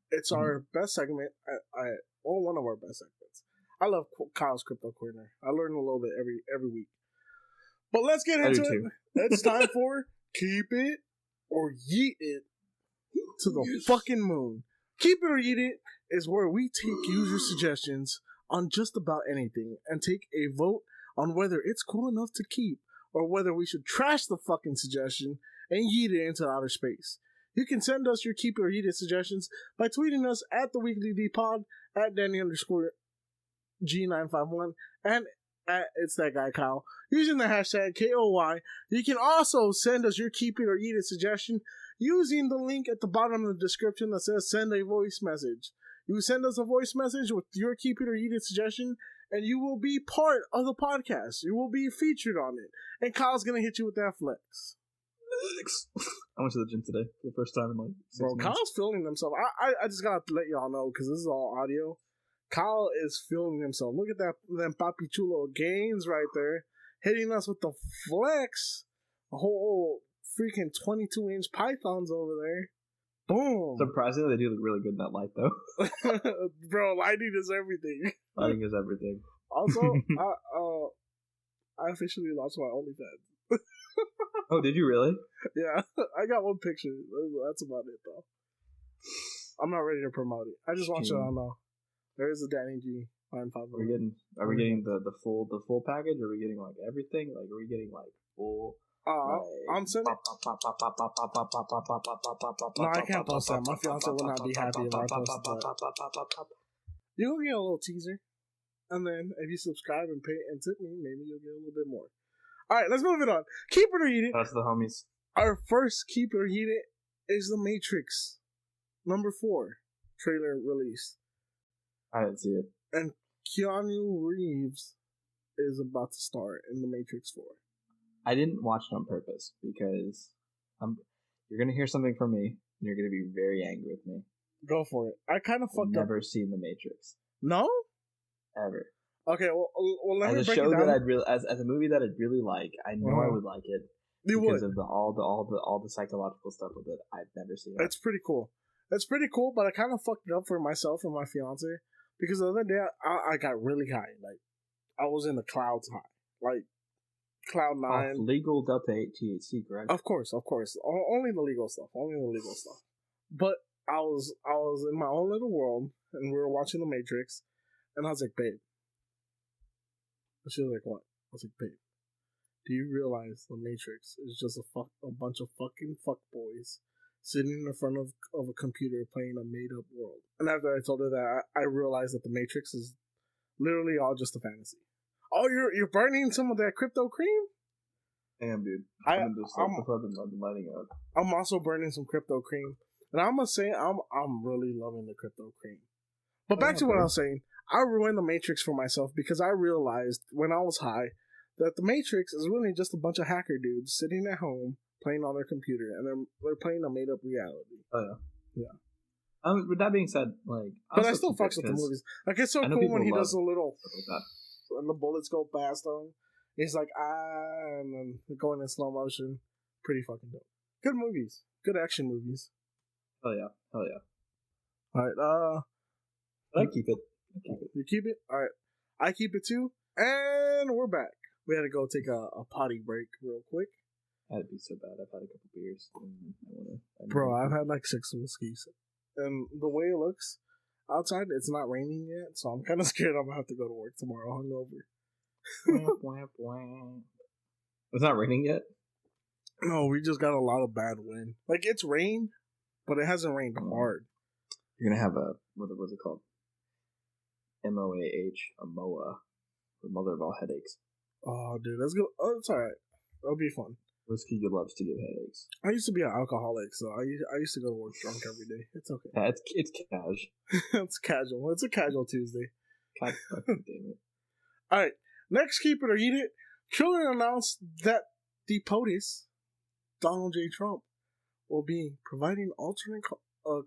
It's our best segment. One of our best segments. I love Kyle's Crypto Corner. I learn a little bit every week. But let's get into it. It's time for Keep It or Yeet It to the fucking moon. Keep It or Eat It is where we take user suggestions on just about anything and take a vote on whether it's cool enough to keep or whether we should trash the fucking suggestion and yeet it into outer space. You can send us your Keep It or Eat It suggestions by tweeting us at the Weekly D Pod, at Danny _G951, and at It's That Guy Kyle using the hashtag KOY. You can also send us your keep it or eat it suggestion using the link at the bottom of the description that says send a voice message. You send us a voice message with your keep it or eat it suggestion, and you will be part of the podcast. You will be featured on it. And Kyle's going to hit you with that flex. I went to the gym today for the first time in like 6 months. Kyle's filming himself. I just got to let y'all know, because this is all audio. Kyle is filming himself. Look at that, them Papi Chulo gains right there. Hitting us with the flex. A whole freaking 22-inch pythons over there. Boom. Surprisingly, they do look really good in that light, though. Bro, lighting is everything. Lighting is everything. Also, I officially launched my OnlyFans. Oh, did you really? Yeah, I got one picture. That's about it, though. I'm not ready to promote it. I just want you to know. There is a Danny G. Are we getting the full package? Or are we getting like everything? Like, are we getting like full? I'm sending. No, I can't post that. My fiance will not be happy if I post that. You will get a little teaser, and then if you subscribe and pay and tip me, maybe you'll get a little bit more. All right, let's move it on. Keep it or eat it. That's the homies. Our first keep it or eat it is The Matrix number 4 trailer released. I didn't see it. And Keanu Reeves is about to star in The Matrix 4. I didn't watch it on purpose because you're going to hear something from me and you're going to be very angry with me. Go for it. I kind of fucked up. Never seen The Matrix. No? Ever. Okay, well let me break it down. As a show that I'd really, as a movie that I'd really like, I know I would like it. Because of all the psychological stuff with it. I've never seen it. It's pretty cool. It's pretty cool, but I kind of fucked it up for myself and my fiance because the other day I got really high. Like, I was in the clouds high. Like, Cloud 9. Legal Delta 8 THC, correct? Of course. Only the legal stuff. But I was in my own little world, and we were watching The Matrix, and I was like, babe. And she was like, what? I was like, babe, do you realize The Matrix is just a bunch of fucking fuckboys sitting in front of a computer playing a made-up world? And after I told her that, I realized that The Matrix is literally all just a fantasy. Oh, you're burning some of that crypto cream? Damn, dude. I've been lighting up. I'm also burning some crypto cream. And I'm going to say, I'm really loving the crypto cream. But back to what I was saying. I ruined The Matrix for myself because I realized when I was high that The Matrix is really just a bunch of hacker dudes sitting at home playing on their computer, and they're playing a made-up reality. Oh, yeah. Yeah. With that being said, like... But I still fucks with the movies. Like, it's so cool when he does a little... and the bullets go past him. He's like, and then going in slow motion. Pretty fucking dope. Good movies. Good action movies. Hell yeah. Alright, I keep it. You keep it? Alright. I keep it too. And we're back. We had to go take a potty break real quick. That'd be so bad. I've had a couple beers. Bro, I've had like 6 whiskeys. And the way it looks outside, it's not raining yet, so I'm kind of scared I'm going to have to go to work tomorrow hungover. It's not raining yet? No, we just got a lot of bad wind. Like, it's rained, but it hasn't rained hard. You're going to have what's it called? MOAH, a MOA, the mother of all headaches. Oh, dude, let's go. Oh, it's alright. It'll be fun. Whiskey loves to give headaches. I used to be an alcoholic, so I used to go to work drunk every day. It's okay. Yeah, it's casual. It's casual. It's a casual Tuesday. God fucking damn it. Alright, next keep it or eat it. Children announced that the POTUS, Donald J. Trump, will be providing alternate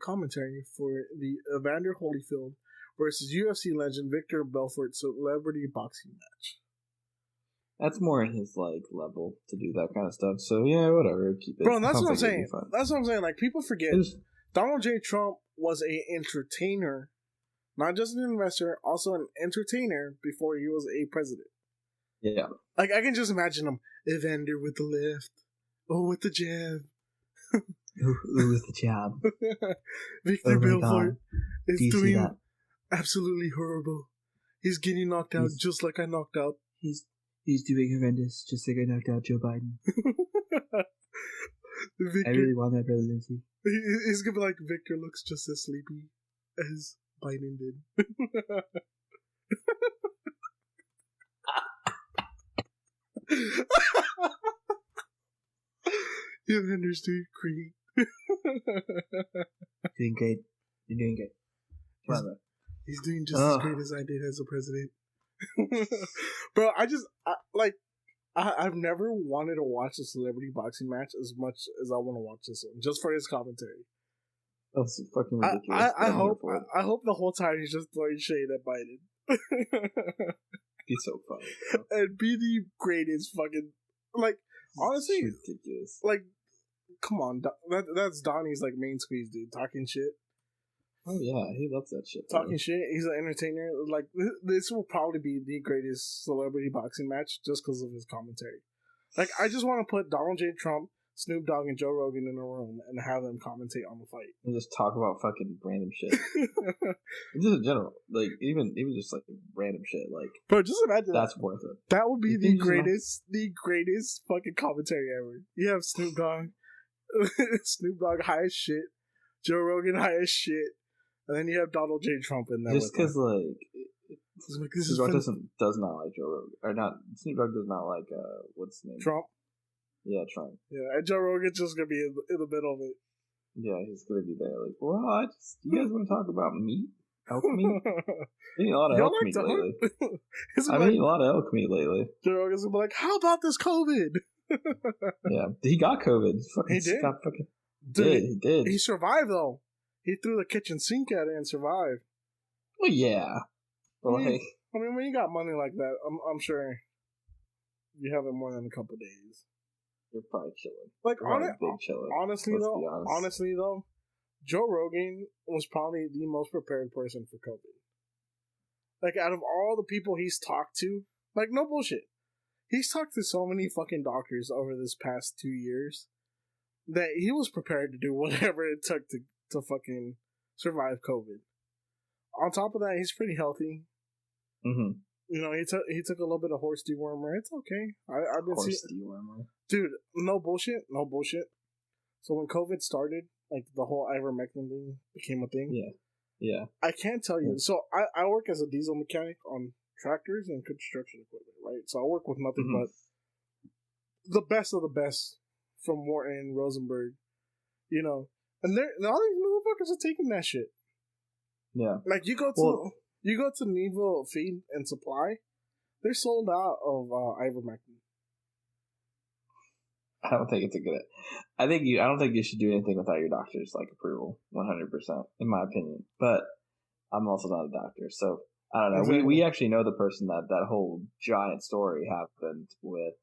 commentary for the Evander Holyfield versus UFC legend Victor Belfort celebrity boxing match. That's more in his level to do that kind of stuff. So yeah, whatever. Keep it. Bro, that's what I'm saying. That's what I'm saying. Like, people forget Donald J. Trump was an entertainer, not just an investor, also an entertainer before he was a president. Yeah. Like, I can just imagine him, Evander with the left, with the jab. With the jab. Victor Belfort is doing absolutely horrible. He's getting knocked out just like I knocked out. He's doing horrendous, just like I knocked out Joe Biden. Victor, I really want that presidency. He's gonna be like, Victor looks just as sleepy as Biden did. Evander's doing great. Doing great. You're doing great. He's doing just as great as I did as a president. Bro, I've never wanted to watch a celebrity boxing match as much as I want to watch this one, just for his commentary. That's fucking ridiculous. I hope the whole time he's just throwing shade at Biden. Be so funny, bro. And be the greatest fucking, like, honestly, it's ridiculous. Like, come on, that's Donnie's like main squeeze, dude, talking shit. Oh yeah, he loves that shit. Talking shit. He's an entertainer. Like, this will probably be the greatest celebrity boxing match just because of his commentary. Like, I just want to put Donald J. Trump, Snoop Dogg, and Joe Rogan in a room and have them commentate on the fight. And just talk about fucking random shit. Just in general. Like, even just like random shit. Like, bro, just imagine that's worth it. That would be the greatest fucking commentary ever. You have Snoop Dogg, Snoop Dogg high as shit, Joe Rogan high as shit, and then you have Donald J. Trump in there. Just because, Snoop Dogg does not like Joe Rogan. Or not, Snoop Dogg does not like, what's his name? Trump? Yeah, Trump. Yeah, and Joe Rogan's just going to be in the middle of it. Yeah, he's going to be there. Like, well, you guys want to talk about meat? Elk meat? I eat a lot of elk meat lately. I've eaten a lot of elk meat lately. Joe Rogan's going to be like, how about this COVID? Yeah, he got COVID. He did? He did. He survived, though. He threw the kitchen sink at it and survived. Well, yeah. But I mean, when you got money like that, I'm sure you have it more than a couple days. You're probably chilling. Like, honestly though, Joe Rogan was probably the most prepared person for COVID. Like, out of all the people he's talked to, like, no bullshit, he's talked to so many fucking doctors over this past 2 years that he was prepared to do whatever it took to fucking survive COVID. On top of that, he's pretty healthy. Mm-hmm. You know, he took a little bit of horse dewormer. It's okay. I've been horse dewormer. Dude, no bullshit. So when COVID started, like, the whole ivermectin thing became a thing. Yeah. I can't tell you. So I work as a diesel mechanic on tractors and construction equipment, right? So I work with nothing but the best of the best from Morton, Rosenberg, you know. And all these motherfuckers are taking that shit. Yeah. Like, you go to Needville Feed and Supply, they're sold out of ivermectin. I don't think it's a good. I don't think you should do anything without your doctor's approval. 100%, in my opinion. But I'm also not a doctor, so I don't know. Exactly. We actually know the person that whole giant story happened with.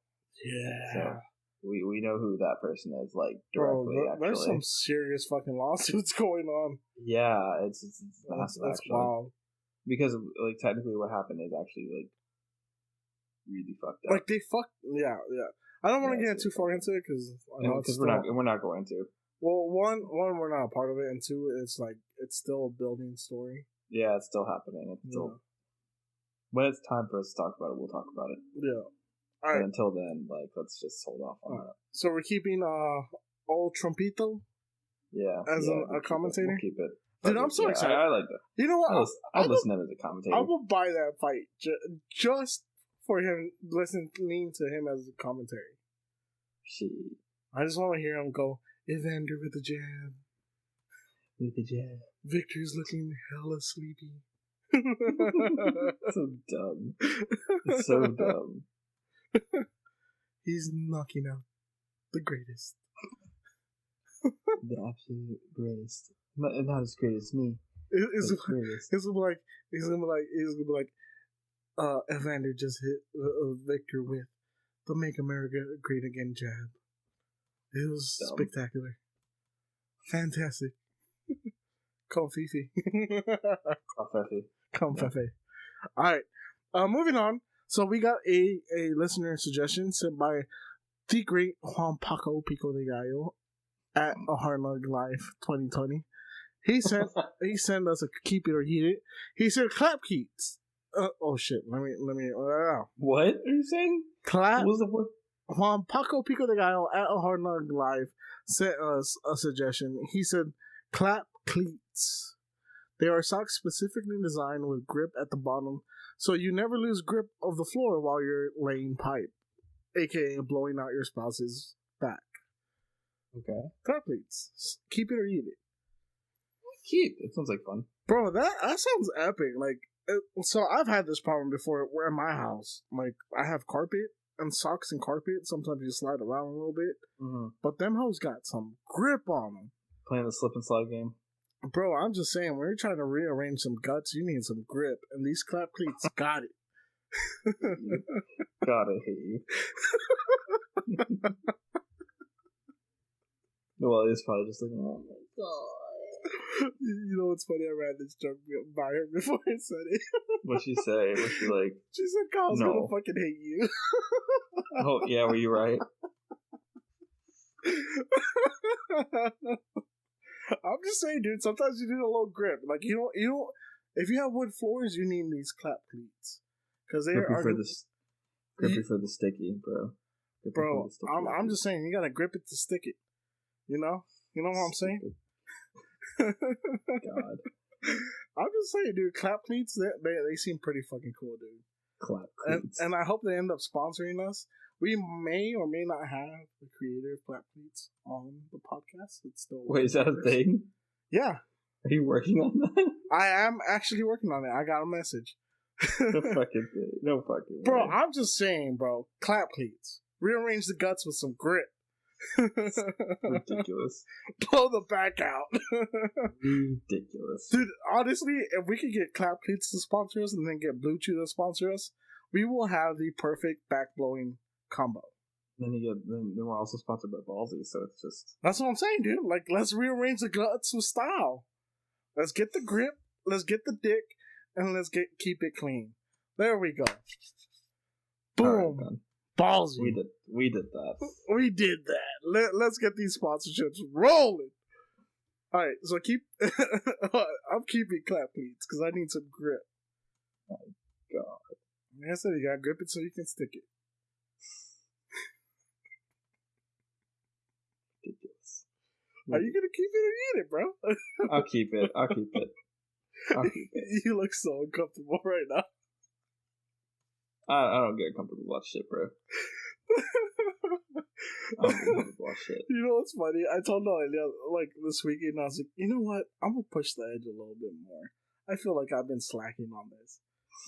Yeah. So we know who that person is, directly. Bro, there's some serious fucking lawsuits going on. Yeah, it's massive. That's wild. Because technically, what happened is actually really fucked up. They fucked. Yeah. I don't want to get too far into it because we're not going to. Well, one, we're not a part of it, and two, it's still a building story. Yeah, it's still happening. It's still. When it's time for us to talk about it, we'll talk about it. Yeah. All right. Until then, let's just hold off on that. So we're keeping old Trumpito. Yeah. As a commentator. We'll keep it. Dude, I'm so excited. I like that. You know what? I'll listen to him as a commentator. I will buy that fight just for him, listening to him as a commentary. Shit. I just want to hear him go, Evander with the jab. Victor's looking hella sleepy. So dumb. It's so dumb. He's knocking out the greatest. The absolute greatest. Not as great as me. He's gonna be like, Evander just hit Victor with the Make America Great Again jab. It was spectacular. Fantastic. Confifi. Confifi. Alright. Moving on. So we got a listener suggestion sent by the great Juan Paco Pico de Gallo at A Hard Lug Live 2020. He sent us a keep it or eat it. He said clap keats. Oh shit! Let me. What are you saying? Clap. What was the word? Juan Paco Pico de Gallo at A Hard Lug Live sent us a suggestion. He said clap cleats. They are socks specifically designed with grip at the bottom, so you never lose grip of the floor while you're laying pipe. aka blowing out your spouse's back. Okay. Clap cleats. Keep it or eat it. Keep. It sounds like fun. Bro, that sounds epic. Like, so I've had this problem before where in my house, like, I have carpet and socks and carpet. Sometimes you slide around a little bit. Mm-hmm. But them hoes got some grip on them. Playing the slip and slide game. Bro, I'm just saying, when you're trying to rearrange some guts, you need some grip. And these clap cleats got it. God, I hate you. Well, it's probably just like, oh my god. You know what's funny? I ran this joke by her before I said it. What'd she say? Was she like... She said, Kyle's No. gonna fucking hate you. Oh, yeah, were you right? I'm just saying, dude, sometimes you need a little grip. Like, you don't, if you have wood floors, you need these clap cleats. Because they Grippy are... grippy for the sticky, bro. Grippy Bro, for the sticky. I'm just saying, you gotta grip it to stick it. You know? You know what I'm saying? God. I'm just saying, dude, clap cleats, they seem pretty fucking cool, dude. Clap cleats. And I hope they end up sponsoring us. We may or may not have the creator of clap cleats on the podcast. It's still Wait, is that a thing? Yeah. Are you working on that? I am actually working on it. I got a message. No fucking thing. No fucking Bro, way. I'm just saying, bro. Clap cleats. Rearrange the guts with some grit. Ridiculous. Blow the back out. Ridiculous. Dude, honestly, if we could get clap cleats to sponsor us and then get Blue Chew to sponsor us, we will have the perfect back blowing combo. Then we're also sponsored by Ballsy, so it's just... That's what I'm saying, dude. Like, let's rearrange the guts with style. Let's get the grip, let's get the dick, and let's keep it clean. There we go. Boom. Right, Ballsy. We did that. We did that. Let's get these sponsorships rolling. All right, so I'm keeping clap cleats because I need some grip. My God. Like I said, you gotta grip it so you can stick it. Ridiculous. Are you gonna keep it or eat it, bro? I'll keep it. I'll keep it. You look so uncomfortable right now. I don't get comfortable with shit, bro. I don't get comfortable with shit. You know what's funny? I told Noelia, like, this weekend, I was like, you know what? I'm gonna push the edge a little bit more. I feel like I've been slacking on this.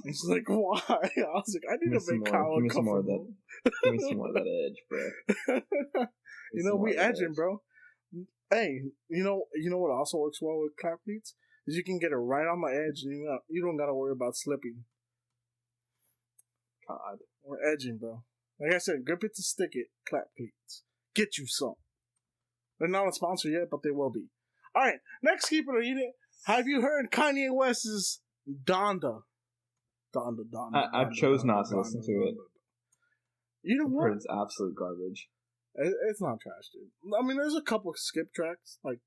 And she's like, why? I was like, I need to make Kyle Give me some more of uncomfortable. that. Give me some more of that edge, bro. You know, we edging, bro. Hey, you know what also works well with clap cleats? Is you can get it right on the edge and you don't gotta worry about slipping. God. We're edging, bro. Like I said, grip it to stick it. Clap cleats. Get you some. They're not a sponsor yet, but they will be. Alright, next keep it or eat it. Have you heard Kanye West's Donda? Donda. I chose not to listen to it. You know what? It's absolute garbage. It's not trash, dude. I mean, there's a couple skip tracks, like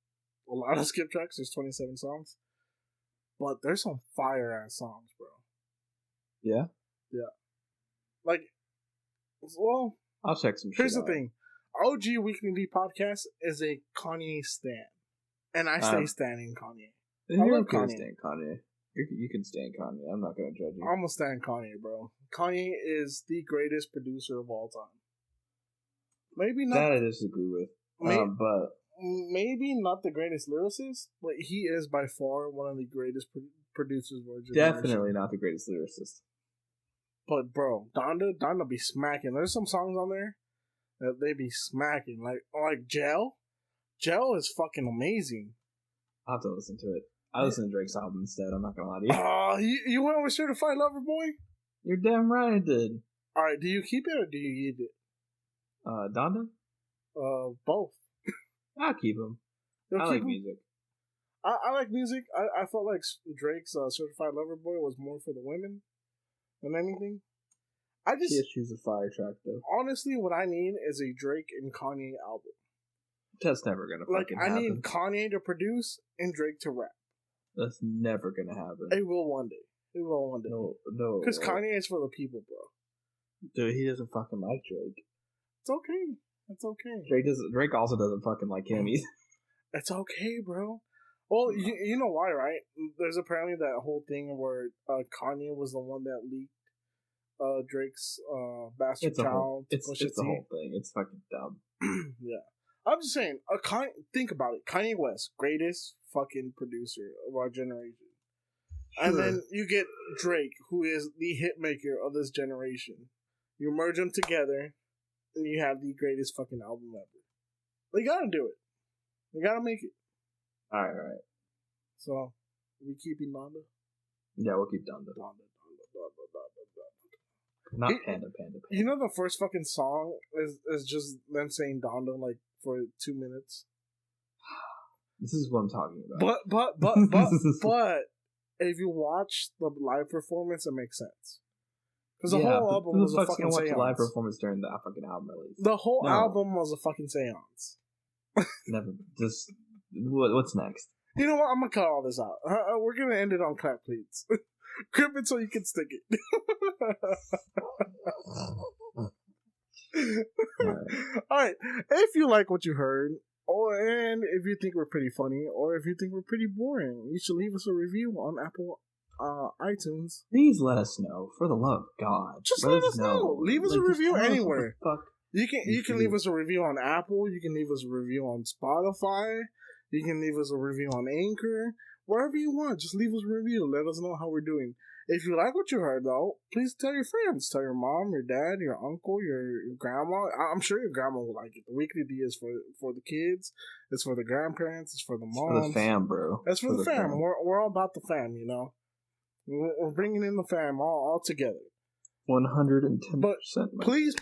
a lot of skip tracks. There's 27 songs, but there's some fire ass songs, bro. Yeah. Yeah. Like, well, I'll check some shit here's the out. thing. OG Weekly D Podcast is a Kanye stan, and I stay standing Kanye. I You're love okay to Kanye. stand Kanye. You can stand Kanye. I'm not gonna judge you. I'm gonna stand Kanye, bro. Kanye is the greatest producer of all time. Maybe not. That I disagree with. But Maybe not the greatest lyricist, but he is by far one of the greatest producers of our generation. definitely not the greatest lyricist. But bro, Donda be smacking. There's some songs on there that they be smacking. Like Gel. Gel is fucking amazing. I'll have to listen to it. I listen to Drake's album instead. I'm not gonna lie to you. Oh, you went with Certified Lover Boy? You're damn right I did. Alright, do you keep it or do you eat it? Donda? Both. I'll keep him. You'll I keep like 'em? music. I like music. I felt like Drake's Certified Lover Boy was more for the women than anything. I just choose a fire track though. honestly, what I need is a Drake and Kanye album. That's never gonna Like, fucking I happen. need Kanye to produce and Drake to rap. That's never gonna happen. It will one day. It will one day. No. Because Kanye is for the people, bro. Dude, he doesn't fucking like Drake. It's okay. It's okay. Drake also doesn't fucking like him. It's okay, bro. Well, you know why, right? There's apparently that whole thing where Kanye was the one that leaked Drake's bastard child. It's the whole thing. It's fucking dumb. Yeah. I'm just saying, think about it. Kanye West, greatest fucking producer of our generation. Sure. And then you get Drake, who is the hit maker of this generation. You merge them together, and you have the greatest fucking album ever. They gotta do it. They gotta make it. Alright. So, we keeping Donda? Yeah, we'll keep Donda. Not Panda. You know the first fucking song is just them saying Donda like for 2 minutes. This is what I'm talking about. But if you watch the live performance, it makes sense. Because the whole album was a fucking seance. Watch the live performance during the fucking album release. The whole album was a fucking seance. Never. Just what's next? You know what? I'm gonna cut all this out. We're gonna end it on clap, please. Grip it so you can stick it. Alright. If you like what you heard, and if you think we're pretty funny, or if you think we're pretty boring, you should leave us a review on Apple iTunes. Please let us know, for the love of God. Just let us know. Leave us a review anywhere. You can leave us a review on Apple. You can leave us a review on Spotify. You can leave us a review on Anchor. Wherever you want, just leave us a review. Let us know how we're doing. If you like what you heard, though, please tell your friends. Tell your mom, your dad, your uncle, your grandma. I'm sure your grandma will like it. The Weekly D is for the kids. It's for the grandparents. It's for the moms. It's for the fam, bro. It's for the fam. We're all about the fam, you know. We're bringing in the fam all together. 110%. But please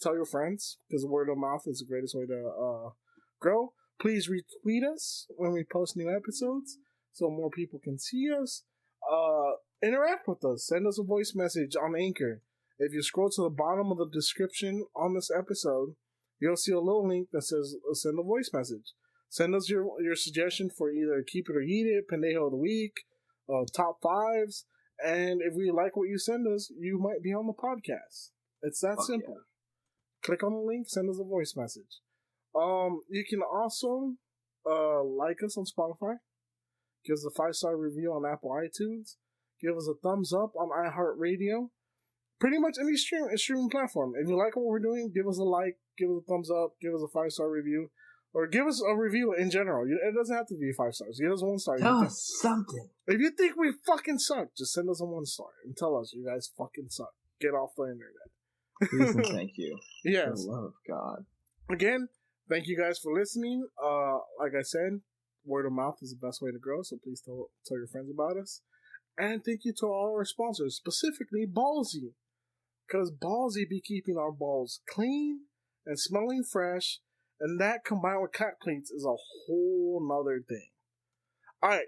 tell your friends, because word of mouth is the greatest way to grow. Please retweet us when we post new episodes, so more people can see us. Interact with us. Send us a voice message on Anchor. If you scroll to the bottom of the description on this episode, you'll see a little link that says send a voice message. Send us your suggestion for either Keep It or Eat It, Pendejo of the Week, Top 5s, and if we like what you send us, you might be on the podcast. It's that simple. Yeah. Click on the link, send us a voice message. You can also like us on Spotify. Give us a 5-star review on Apple iTunes. Give us a thumbs up on iHeartRadio. Pretty much any streaming platform. If you like what we're doing, give us a like, give us a thumbs up, give us a 5-star review, or give us a review in general. It doesn't have to be 5 stars. Give us 1 star. Tell us something. If you think we fucking suck, just send us a 1 star and tell us you guys fucking suck. Get off the internet. Please and thank you. Yes. For the love of God. Again, thank you guys for listening. Like I said, word of mouth is the best way to grow, so please tell your friends about us. And thank you to all our sponsors, specifically Ballsy. Because Ballsy be keeping our balls clean and smelling fresh, and that combined with cat plates is a whole nother thing. Alright,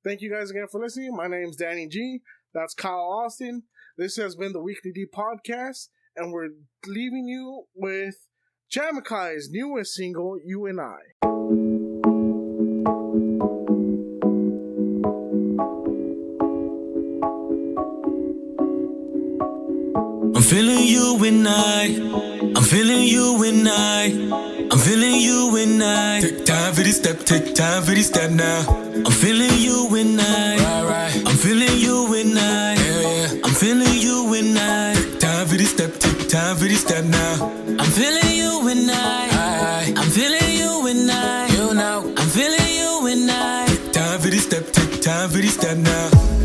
thank you guys again for listening. My name's Danny G. That's Kyle Austin. This has been the Weekly D Podcast, and we're leaving you with Jamaica's newest single, You and I. I'm feeling you and I'm feeling you and I'm feeling you and Take time for this step now. I'm feeling you and right. I'm feeling you and yeah. I'm feeling you and Take time for this step now. I'm feeling you and I'm feeling you and you know. I'm feeling you and Take time for this step now.